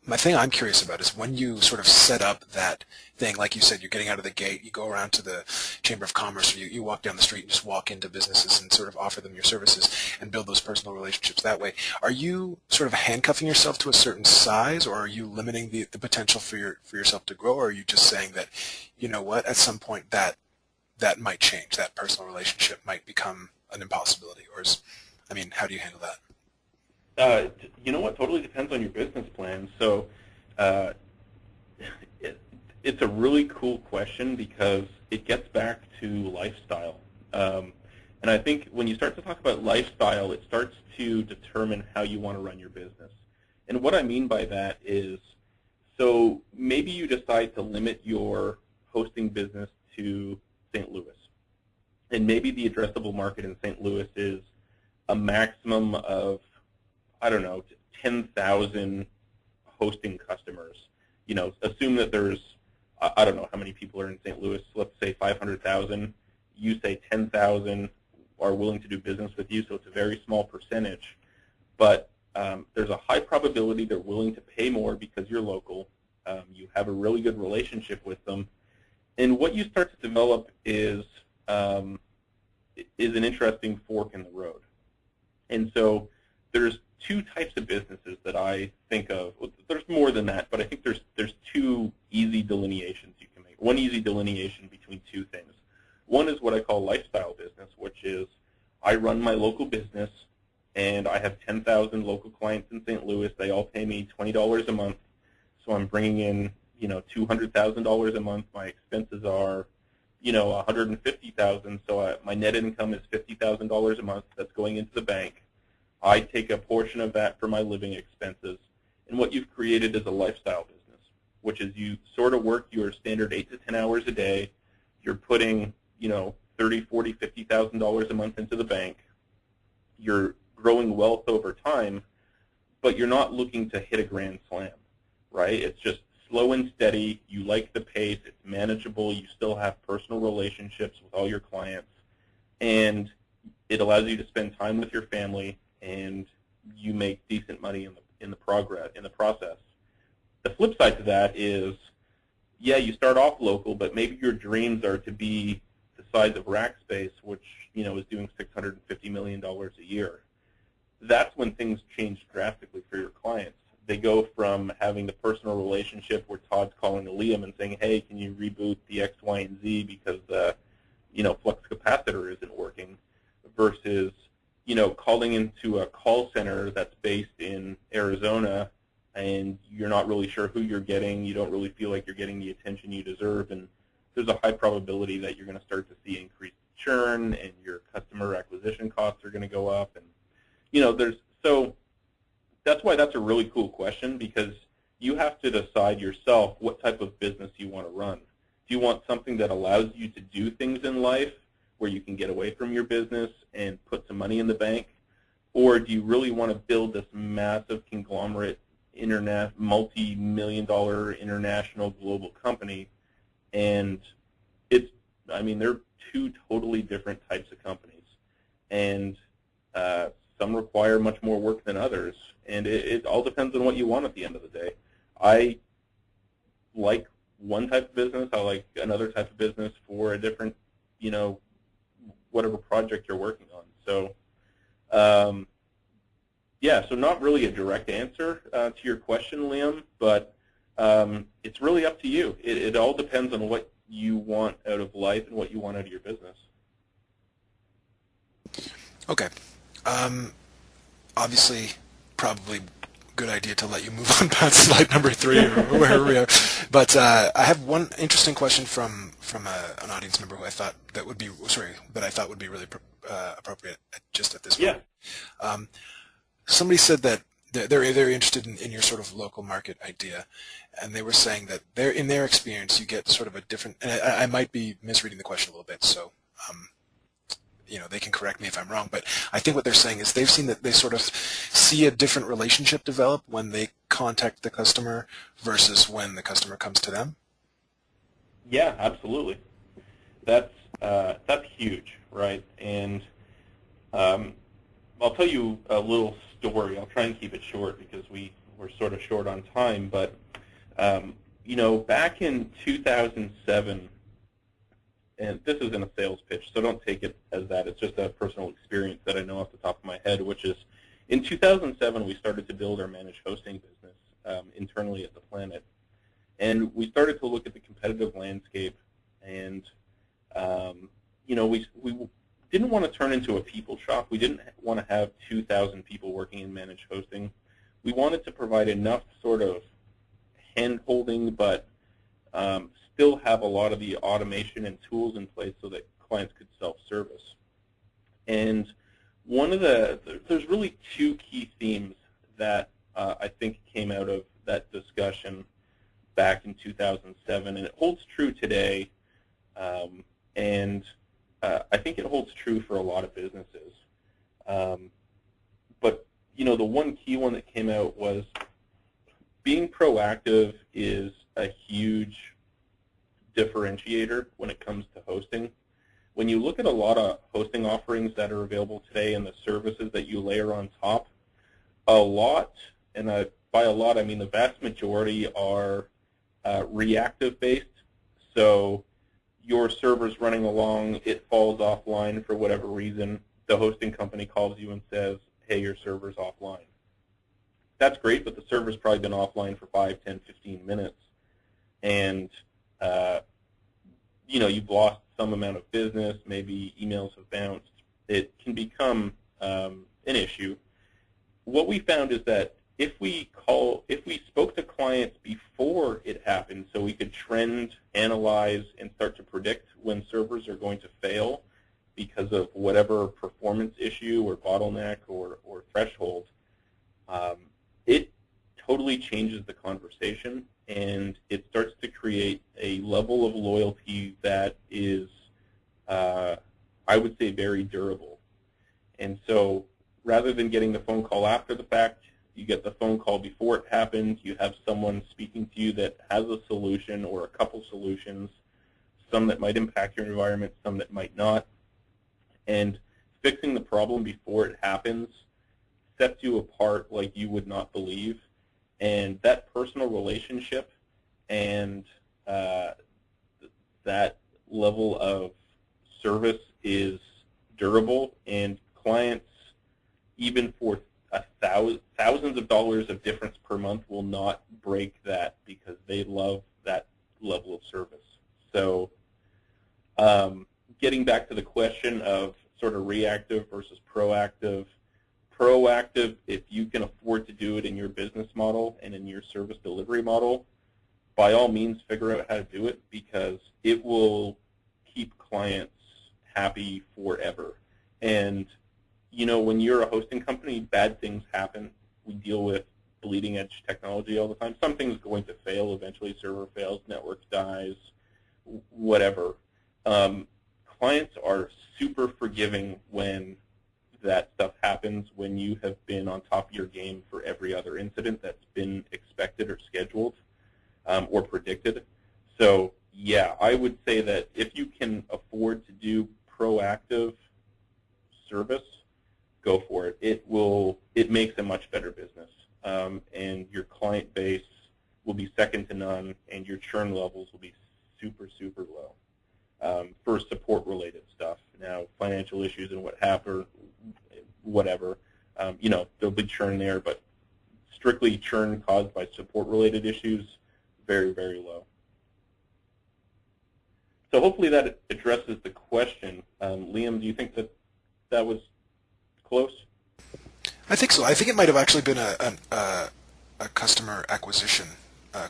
My thing I'm curious about is when you sort of set up that thing, like you said, you're getting out of the gate, you go around to the Chamber of Commerce, or you walk down the street and just walk into businesses and sort of offer them your services and build those personal relationships that way. Are you sort of handcuffing yourself to a certain size, or are you limiting the potential for yourself to grow, or are you just saying that, you know what, at some point that might change, that personal relationship might become an impossibility? Or how do you handle that? You know what? Totally depends on your business plan. So it's a really cool question because it gets back to lifestyle. And I think when you start to talk about lifestyle, it starts to determine how you want to run your business. And what I mean by that is, so maybe you decide to limit your hosting business to St. Louis. And maybe the addressable market in St. Louis is a maximum of, I don't know, 10,000 hosting customers. Assume that there's, I don't know how many people are in St. Louis, let's say 500,000. You say 10,000 are willing to do business with you, so it's a very small percentage. But there's a high probability they're willing to pay more because you're local. You have a really good relationship with them. And what you start to develop is an interesting fork in the road. And so there's two types of businesses that I think of. There's more than that, but I think there's two easy delineations you can make. One easy delineation between two things. One is what I call lifestyle business, which is I run my local business, and I have 10,000 local clients in St. Louis. They all pay me $20 a month, so I'm bringing in $200,000 a month. My expenses are $150,000, so my net income is $50,000 a month that's going into the bank. I take a portion of that for my living expenses. And what you've created is a lifestyle business, which is you sort of work your standard 8 to 10 hours a day. You're putting, $30,000, $40,000, $50,000 a month into the bank. You're growing wealth over time, but you're not looking to hit a grand slam, right? It's just slow and steady. You like the pace. It's manageable. You still have personal relationships with all your clients. And it allows you to spend time with your family, and you make decent money in the process. The flip side to that is, yeah, you start off local, but maybe your dreams are to be the size of Rackspace, which is doing $650 million a year. That's when things change drastically for your clients. They go from having the personal relationship where Todd's calling Liam and saying, hey, can you reboot the X, Y, and Z because the flux capacitor isn't working, versus calling into a call center that's based in Arizona, and you're not really sure who you're getting. You don't really feel like you're getting the attention you deserve, and there's a high probability that you're going to start to see increased churn, and your customer acquisition costs are going to go up. And so that's why that's a really cool question, because you have to decide yourself what type of business you want to run. Do you want something that allows you to do things in life where you can get away from your business and put some money in the bank? Or do you really want to build this massive conglomerate, multi-million-dollar international global company? And they're two totally different types of companies. And some require much more work than others. And it all depends on what you want at the end of the day. I like one type of business. I like another type of business for a different, whatever project you're working on. So, so not really a direct answer to your question, Liam, but it's really up to you. It all depends on what you want out of life and what you want out of your business. Okay. Obviously, probably good idea to let you move on past slide number 3 or wherever we are. But I have one interesting question from an audience member who I thought would be really appropriate just at this point. Yeah. Somebody said that they're very interested in your sort of local market idea, and they were saying that in their experience you get sort of a different. And I might be misreading the question a little bit, so. They can correct me if I'm wrong, but I think what they're saying is they've seen that they sort of see a different relationship develop when they contact the customer versus when the customer comes to them. Yeah, absolutely. That's huge, right? And I'll tell you a little story. I'll try and keep it short because we're sort of short on time. But back in 2007. And this isn't a sales pitch, so don't take it as that. It's just a personal experience that I know off the top of my head, which is in 2007 we started to build our managed hosting business internally at the Planet. And we started to look at the competitive landscape, and we didn't want to turn into a people shop. We didn't want to have 2,000 people working in managed hosting. We wanted to provide enough sort of hand-holding, but still have a lot of the automation and tools in place so that clients could self-service. And there's really two key themes that I think came out of that discussion back in 2007, and it holds true today, and I think it holds true for a lot of businesses. But the one key one that came out was being proactive is a huge differentiator when it comes to hosting. When you look at a lot of hosting offerings that are available today and the services that you layer on top, a lot, and by a lot I mean the vast majority, are reactive based. So your server's running along, it falls offline for whatever reason, the hosting company calls you and says, hey, your server's offline. That's great, but the server's probably been offline for 5, 10, 15 minutes. And you've lost some amount of business, maybe emails have bounced. It can become an issue. What we found is that if we spoke to clients before it happened, so we could trend, analyze, and start to predict when servers are going to fail because of whatever performance issue or bottleneck or threshold, it totally changes the conversation, and it starts to create a level of loyalty that is, I would say, very durable. And so rather than getting the phone call after the fact, you get the phone call before it happened. You have someone speaking to you that has a solution or a couple solutions, some that might impact your environment, some that might not. And fixing the problem before it happens sets you apart like you would not believe. And that personal relationship and that level of service is durable, and clients, even for thousands of dollars of difference per month, will not break that because they love that level of service. So getting back to the question of sort of reactive versus proactive, if you can afford to do it in your business model and in your service delivery model, by all means figure out how to do it, because it will keep clients happy forever. And when you're a hosting company, bad things happen. We deal with bleeding edge technology all the time. Something's going to fail eventually. Server fails, network dies, whatever. Clients are super forgiving when that stuff happens, when you have been on top of your game for every other incident that's been expected or scheduled or predicted. So yeah, I would say that if you can afford to do proactive service, go for it. It makes a much better business, and your client base will be second to none, and your churn levels will be super, super low for support-related stuff. Now, financial issues and what happened, whatever, there'll be churn there, but strictly churn caused by support-related issues, very, very low. So hopefully that addresses the question. Liam, do you think that was close? I think so. I think it might have actually been a customer acquisition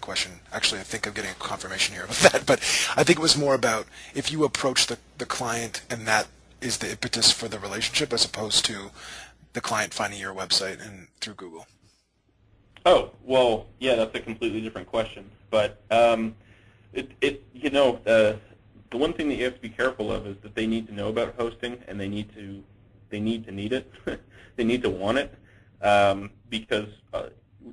question. Actually, I think I'm getting a confirmation here of that, but I think it was more about if you approach the client and that is the impetus for the relationship as opposed to the client finding your website and through Google. Oh, well, yeah, that's a completely different question. But the one thing that you have to be careful of is that they need to know about hosting, and they need to need it. They need to want it, because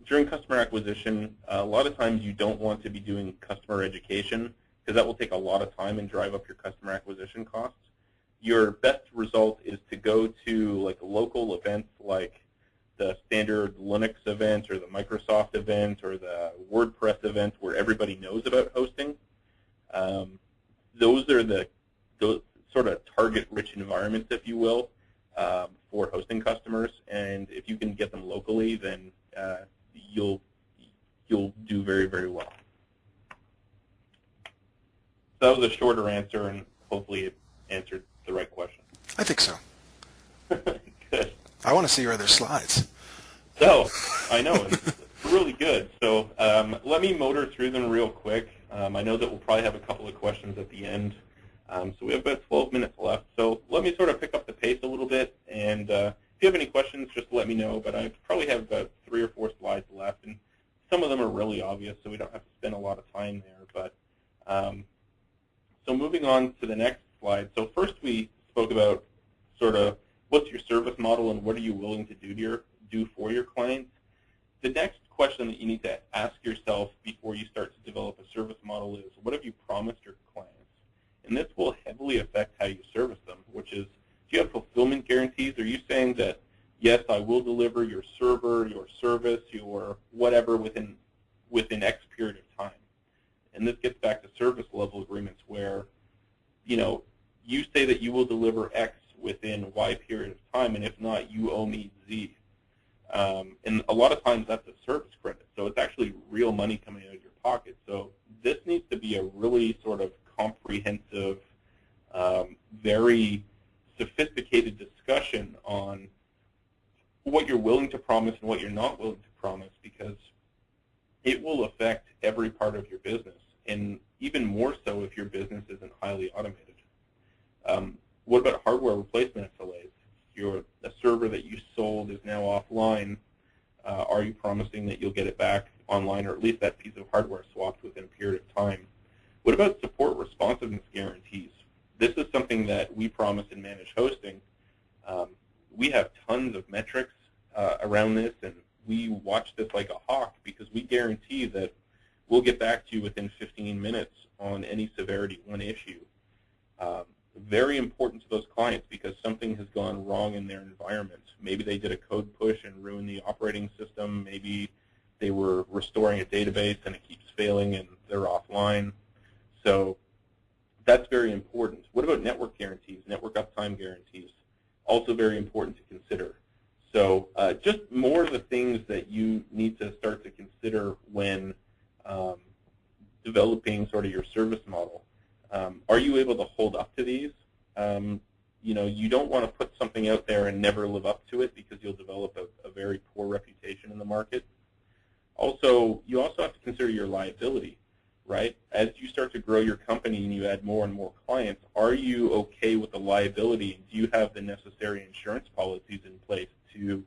during customer acquisition, a lot of times you don't want to be doing customer education because that will take a lot of time and drive up your customer acquisition costs. Your best result is to go to like local events like the standard Linux event or the Microsoft event or the WordPress event where everybody knows about hosting. Those are those sort of target-rich environments, if you will, for hosting customers. And if you can get them locally, then you'll do very, very well. So that was a shorter answer, and hopefully it answered the right question. I think so. Good. I want to see your other slides. So, I know, it's really good. So let me motor through them real quick. I know that we'll probably have a couple of questions at the end. So we have about 12 minutes left. So let me sort of pick up the pace a little bit. And if you have any questions, just let me know. But I probably have about 3 or 4 slides left. And some of them are really obvious, so we don't have to spend a lot of time there. But so moving on to the next slide. So first we spoke about sort of what's your service model and what are you willing to do for your clients. The next question that you need to ask yourself before you start to develop a service model is, what have you promised your clients? And this will heavily affect how you service them, which is, do you have fulfillment guarantees? Are you saying that, yes, I will deliver your server, your service, your whatever within X period of time? And this gets back to service level agreements where, you say that you will deliver X within Y period of time, and if not, you owe me Z. And a lot of times that's a service credit, so it's actually real money coming out of your pocket. So this needs to be a really sort of comprehensive, very sophisticated discussion on what you're willing to promise and what you're not willing to promise, because it will affect every part of your business, and even more so if your business isn't highly automated. What about hardware replacement SLAs? A server that you sold is now offline. Are you promising that you'll get it back online, or at least that piece of hardware swapped within a period of time? What about support responsiveness guarantees? This is something that we promise in managed hosting. We have tons of metrics around this, and we watch this like a hawk because we guarantee that we'll get back to you within 15 minutes on any severity 1 issue. Very important to those clients because something has gone wrong in their environment. Maybe they did a code push and ruined the operating system. Maybe they were restoring a database and it keeps failing and they're offline. So that's very important. What about network guarantees, network uptime guarantees? Also very important to consider. So just more of the things that you need to start to consider when developing sort of your service model. Are you able to hold up to these? You don't want to put something out there and never live up to it because you'll develop a very poor reputation in the market. Also, you also have to consider your liability, right? As you start to grow your company and you add more and more clients, are you okay with the liability? Do you have the necessary insurance policies in place to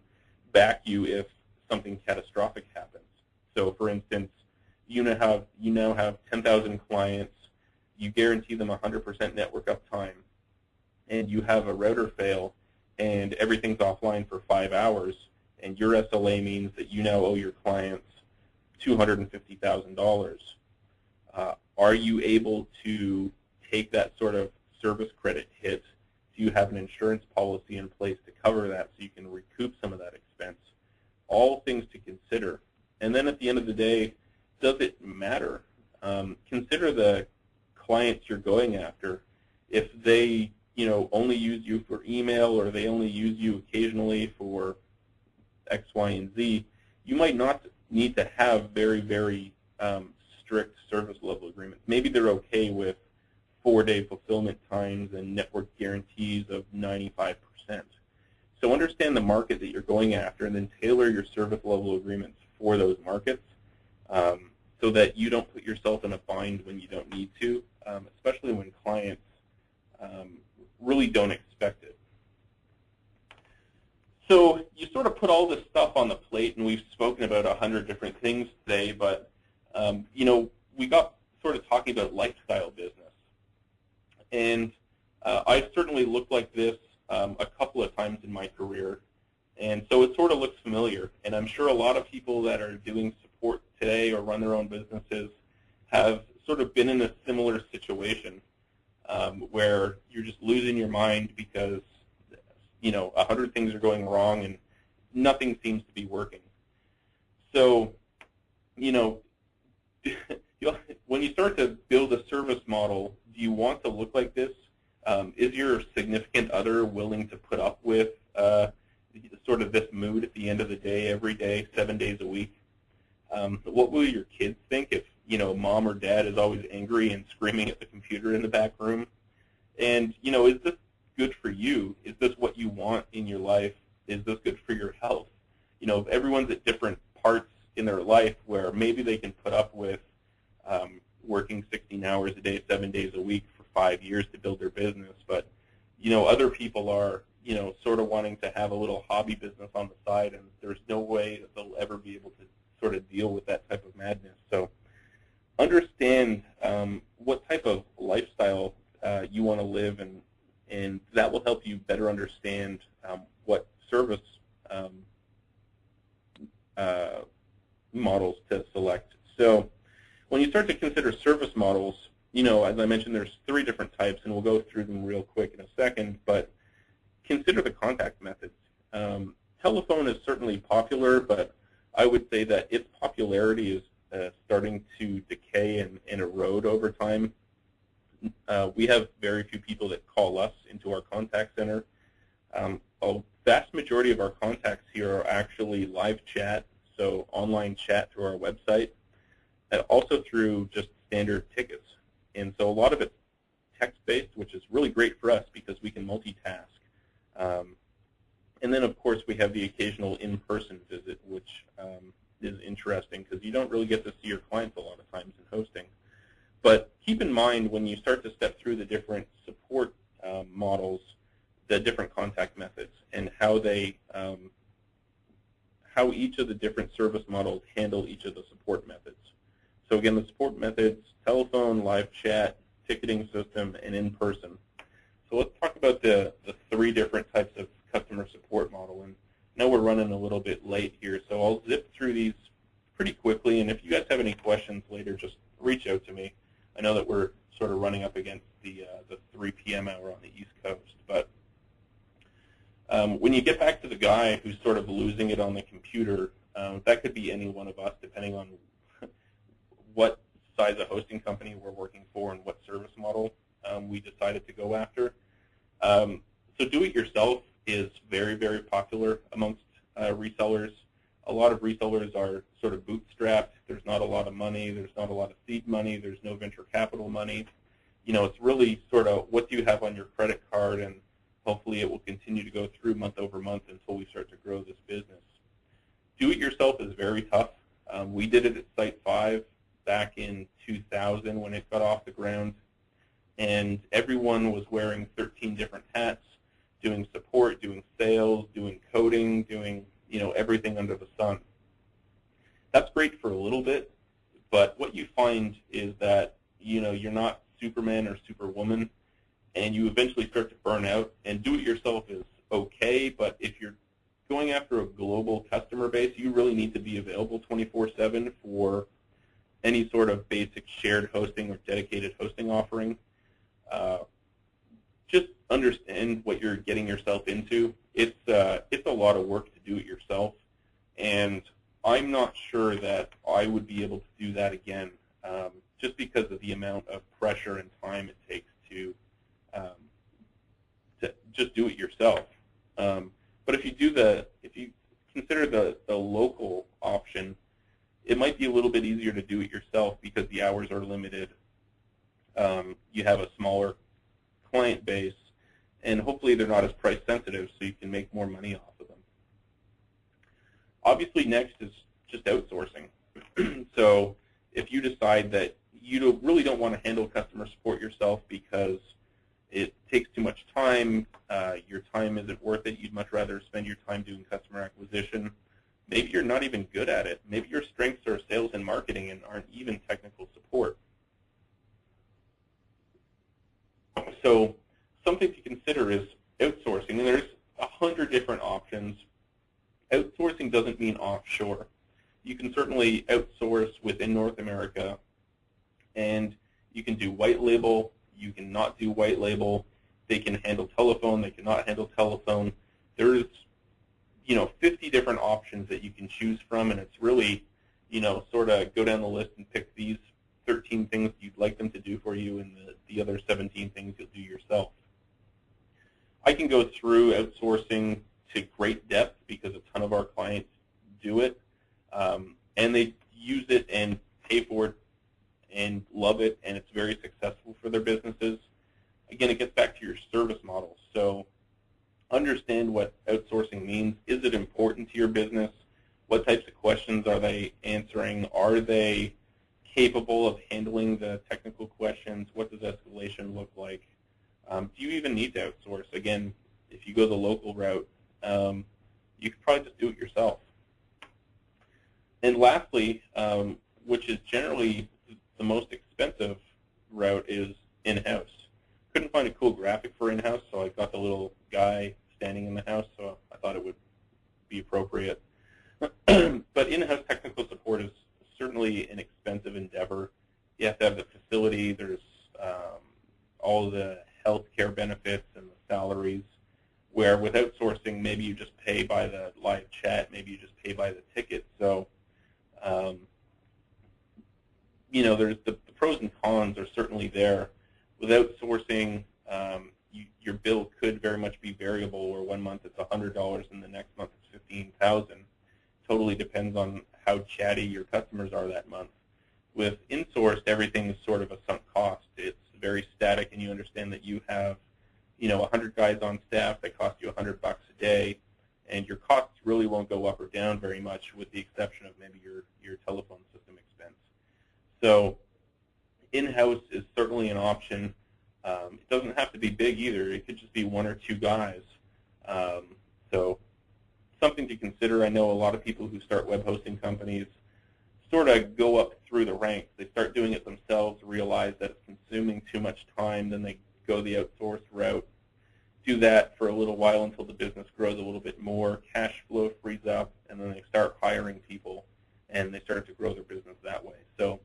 back you if something catastrophic happens. So, for instance, you now have 10,000 clients. You guarantee them 100% network uptime, and you have a router fail, and everything's offline for 5 hours, and your SLA means that you now owe your clients $250,000. Are you able to take that sort of service credit hit? Do you have an insurance policy in place to cover that so you can recoup some of that expense? All things to consider. And then at the end of the day, does it matter? Consider the clients you're going after. If they, only use you for email, or they only use you occasionally for X, Y, and Z, you might not need to have very, very strict service level agreements. Maybe they're okay with 4-day fulfillment times and network guarantees of 95%. So understand the market that you're going after, and then tailor your service level agreements for those markets, so that you don't put yourself in a bind when you don't need to, especially when clients really don't expect it. So you sort of put all this stuff on the plate, and we've spoken about 100 different things today, but we got sort of talking about lifestyle business. And I've certainly looked like this a couple of times in my career, and so it sort of looks familiar. And I'm sure a lot of people that are doing support today or run their own businesses have sort of been in a similar situation where you're just losing your mind because 100 things are going wrong and nothing seems to be working. So, when you start to build a service model, do you want to look like this? Is your significant other willing to put up with sort of this mood at the end of the day, every day, 7 days a week? What will your kids think if mom or dad is always angry and screaming at the computer in the back room? And is this good for you? Is this what you want in your life? Is this good for your health? If everyone's at different parts in their life where maybe they can put up with working 16 hours a day, 7 days a week for 5 years to build their business, but other people are sort of wanting to have a little hobby business on the side, and there's no way that they'll ever be able to sort of deal with that type of madness. So understand what type of lifestyle you want to live, and that will help you better understand what service models to select. So when you start to consider service models, as I mentioned, there's 3 different types, and we'll go through them real quick in a second, but consider the contact methods. Telephone is certainly popular, but I would say that its popularity is starting to decay and erode over time. We have very few people that call us into our contact center. A vast majority of our contacts here are actually live chat, so online chat through our website, and also through just standard tickets. And so a lot of it's text-based, which is really great for us because we can multitask. And then, of course, we have the occasional in-person visit, which is interesting because you don't really get to see your clients a lot of times in hosting. But keep in mind when you start to step through the different support models, the different contact methods, and how they, how each of the different service models handle each of the support methods. So again, the support methods: telephone, live chat, ticketing system, and in-person. So let's talk about the 3 different types of customer support model. And I know we're running a little bit late here, so I'll zip through these pretty quickly. And if you guys have any questions later, just reach out to me. I know that we're sort of running up against the 3 p.m. hour on the East Coast. But when you get back to the guy who's sort of losing it on the computer, that could be any one of us, depending on what size of hosting company we're working for and what service model we decided to go after. So do-it-yourself is very, very popular amongst resellers. A lot of resellers are sort of bootstrapped. There's not a lot of money. There's not a lot of seed money. There's no venture capital money. It's really sort of what do you have on your credit card, and hopefully it will continue to go through month over month until we start to grow this business. Do-it-yourself is very tough. We did it at Site 5 back in 2000 when it got off the ground, and everyone was wearing 13 different hats, doing support, doing sales, doing coding, doing everything under the sun. That's great for a little bit, but what you find is that, you're not Superman or Superwoman, and you eventually start to burn out. And do-it-yourself is okay, but if you're going after a global customer base, you really need to be available 24/7 for any sort of basic shared hosting or dedicated hosting offering. Just understand what you're getting yourself into. It's a lot of work to do it yourself, and I'm not sure that I would be able to do that again, just because of the amount of pressure and time it takes to just do it yourself. But if you consider the local option, it might be a little bit easier to do it yourself because the hours are limited. You have a smaller client base, and hopefully they're not as price sensitive, so you can make more money off of them. Obviously, next is just outsourcing. So if you decide that you really don't want to handle customer support yourself because it takes too much time, your time isn't worth it, you'd much rather spend your time doing customer acquisition, maybe you're not even good at it. Maybe your strengths are sales and marketing and aren't even technical support. So something to consider is outsourcing, and there's 100 different options. Outsourcing doesn't mean offshore. You can certainly outsource within North America, and you can do white label, you can not do white label, they can handle telephone, they cannot handle telephone. There's 50 different options that you can choose from, and it's really, sort of go down the list and pick these 13 things you'd like them to do for you, and the other 17 things you'll do yourself. I can go through outsourcing to great depth because a ton of our clients do it, and they use it and pay for it and love it, and it's very successful for their businesses. Again, it gets back to your service model. So understand what outsourcing means. Is it important to your business? What types of questions are they answering? Are they capable of handling the technical questions? What does escalation look like? Do you even need to outsource? Again, if you go the local route, you could probably just do it yourself. And lastly, which is generally the most expensive route, is in-house. Couldn't find a cool graphic for in-house, so I got the little guy standing in the house, so I thought it would be appropriate. But in-house technical support is certainly an expensive endeavor. You have to have the facility. There's all the health care benefits and the salaries, where with outsourcing, maybe you just pay by the live chat, maybe you just pay by the ticket. So, there's the pros and cons are certainly there. With outsourcing, your bill could very much be variable, where one month it's $100 and the next month it's $15,000. Totally depends on how chatty your customers are that month. With insourced, everything is sort of a sunk cost. It's very static, and you understand that you have 100 guys on staff that cost you $100 a day, and your costs really won't go up or down very much, with the exception of maybe your telephone system expense. So in-house is certainly an option. It doesn't have to be big either. It could just be one or two guys. So something to consider. I know a lot of people who start web hosting companies sort of go up through the ranks. They start doing it themselves, realize that it's consuming too much time, then they go the outsourced route, do that for a little while until the business grows a little bit more, cash flow frees up, and then they start hiring people, and they start to grow their business that way. So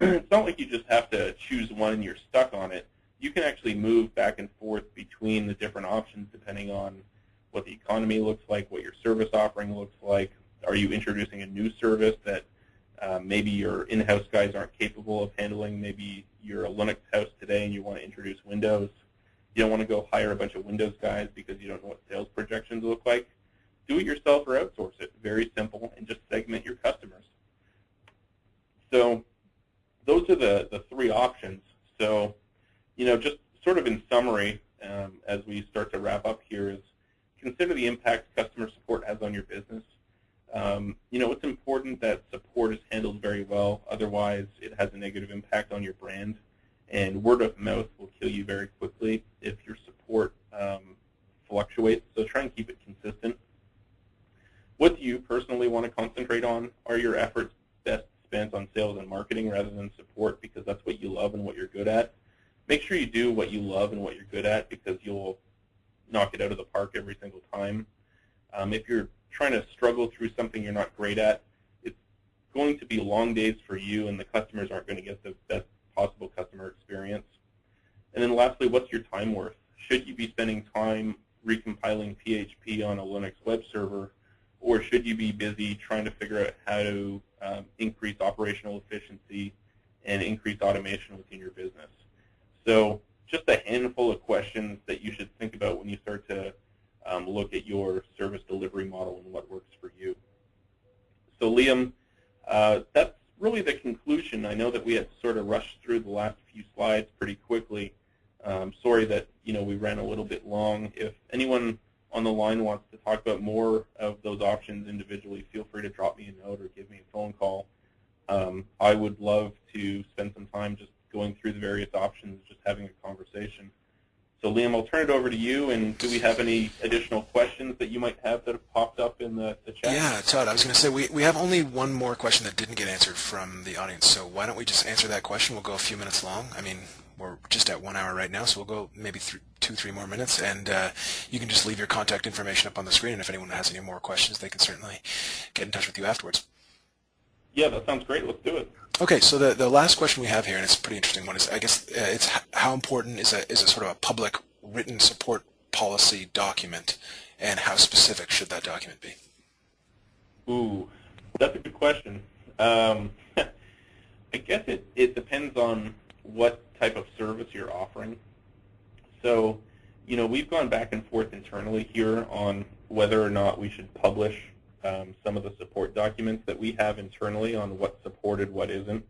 it's not like you just have to choose one and you're stuck on it. You can actually move back and forth between the different options depending on what the economy looks like, what your service offering looks like. Are you introducing a new service that maybe your in-house guys aren't capable of handling? Maybe you're a Linux house today and you want to introduce Windows. You don't want to go hire a bunch of Windows guys because you don't know what sales projections look like. Do it yourself or outsource it. Very simple, and just segment your customers. So those are the three options. So, just sort of in summary, as we start to wrap up here, is consider the impact customer support has on your business. It's important that support is handled very well. Otherwise, it has a negative impact on your brand. And word of mouth will kill you very quickly if your support fluctuates. So try and keep it consistent. What do you personally want to concentrate on? Are your efforts best spent on sales and marketing rather than support because that's what you love and what you're good at? Make sure you do what you love and what you're good at because you'll knock it out of the park every single time. If you're trying to struggle through something you're not great at, it's going to be long days for you and the customers aren't going to get the best possible customer experience. And then lastly, what's your time worth? Should you be spending time recompiling PHP on a Linux web server, or should you be busy trying to figure out how to increase operational efficiency and increase automation within your business? So just a handful of questions that you should think about when you start to look at your service delivery model and what works for you. So Liam, that's really the conclusion. I know that we had sort of rushed through the last few slides pretty quickly. Sorry that we ran a little bit long. If anyone on the line wants to talk about more of those options individually, feel free to drop me a note or give me a phone call. I would love to spend some time just going through the various options, just having a conversation. So Liam, I'll turn it over to you, and do we have any additional questions that you might have that have popped up in the chat? Yeah, Todd, I was going to say we have only one more question that didn't get answered from the audience, so why don't we just answer that question? We'll go a few minutes long. I mean, we're just at 1 hour right now, so we'll go maybe 2-3 more minutes, and you can just leave your contact information up on the screen, and if anyone has any more questions, they can certainly get in touch with you afterwards. Yeah, that sounds great. Let's do it. Okay, so the last question we have here, and it's a pretty interesting one, is I guess it's how important is a sort of a public written support policy document, and how specific should that document be? Ooh, that's a good question. I guess it depends on what type of service you're offering. So, we've gone back and forth internally here on whether or not we should publish some of the support documents that we have internally on what's supported, what isn't.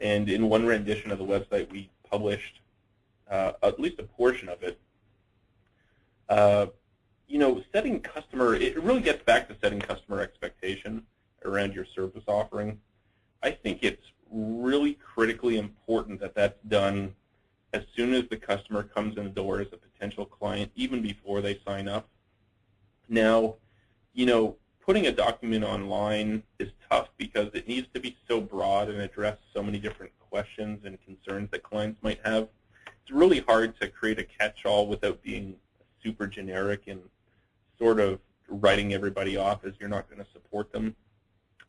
And in one rendition of the website, we published at least a portion of it. Setting customer, it really gets back to setting customer expectation around your service offering. I think it's really critically important that that's done as soon as the customer comes in the door as a potential client, even before they sign up. Now, putting a document online is tough because it needs to be so broad and address so many different questions and concerns that clients might have. It's really hard to create a catch-all without being super generic and sort of writing everybody off as you're not going to support them.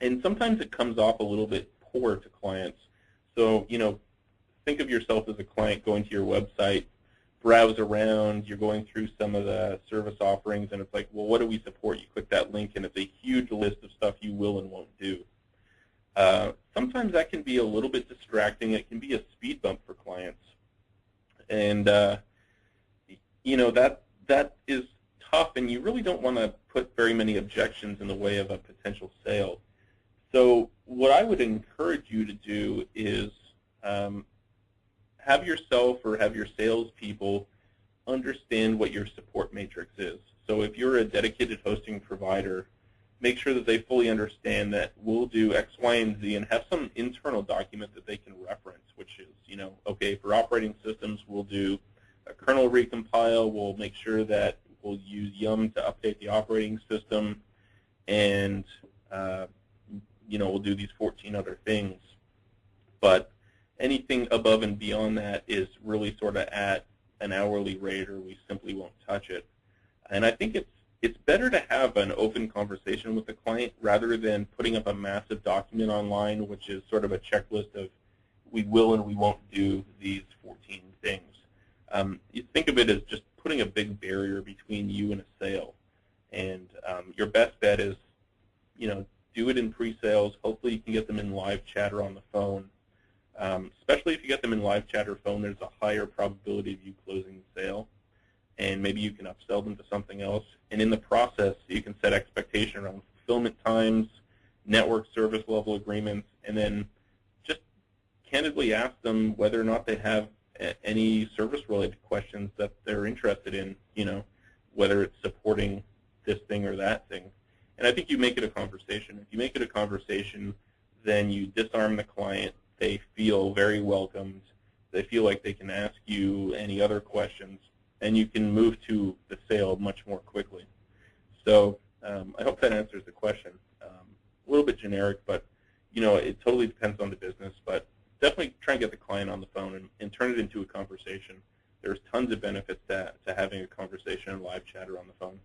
And sometimes it comes off a little bit poor to clients. So, think of yourself as a client going to your website, browse around, you're going through some of the service offerings, and it's like, well, what do we support? You click that link, and it's a huge list of stuff you will and won't do. Sometimes that can be a little bit distracting. It can be a speed bump for clients. And, that is tough, and you really don't want to put very many objections in the way of a potential sale. So what I would encourage you to do is have yourself or have your salespeople understand what your support matrix is. So if you're a dedicated hosting provider, make sure that they fully understand that we'll do X, Y, and Z and have some internal document that they can reference, which is, okay, for operating systems, we'll do a kernel recompile. We'll make sure that we'll use Yum to update the operating system, and, we'll do these 14 other things. But anything above and beyond that is really sort of at an hourly rate, or we simply won't touch it. And I think it's better to have an open conversation with the client rather than putting up a massive document online, which is sort of a checklist of we will and we won't do these 14 things. You think of it as just putting a big barrier between you and a sale. And your best bet is, do it in pre-sales. Hopefully you can get them in live chat or on the phone. Especially if you get them in live chat or phone, there's a higher probability of you closing the sale. And maybe you can upsell them to something else. And in the process, you can set expectation around fulfillment times, network service level agreements, and then just candidly ask them whether or not they have any service-related questions that they're interested in, whether it's supporting this thing or that thing. And I think you make it a conversation. If you make it a conversation, then you disarm the client. They feel very welcomed. They feel like they can ask you any other questions, and you can move to the sale much more quickly. So I hope that answers the question. generic, but it totally depends on the business. But definitely try and get the client on the phone and turn it into a conversation. There's tons of benefits to having a conversation and live chatter on the phone.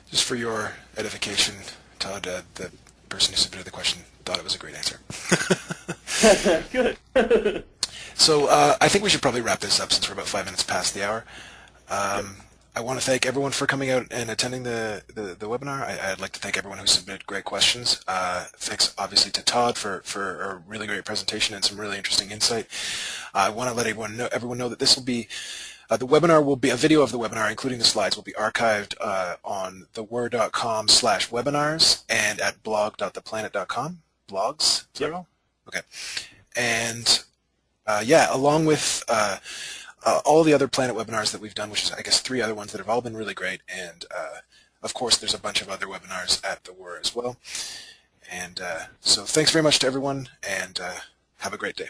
Just for your edification, Todd, the person who submitted the question thought it was a great answer. Good. So I think we should probably wrap this up since we're about 5 minutes past the hour. Yep. I want to thank everyone for coming out and attending the webinar. I'd like to thank everyone who submitted great questions. Thanks, obviously, to Todd for a really great presentation and some really interesting insight. I want to let everyone know that this will be the webinar will be a video of the webinar, including the slides, will be archived on thewhir.com/webinars and at blog.theplanet.com. Blogs, plural? Okay. And yeah, along with all the other Planet webinars that we've done, which is, I guess, 3 other ones that have all been really great. And, of course, there's a bunch of other webinars at the WHIR as well. And so thanks very much to everyone, and have a great day.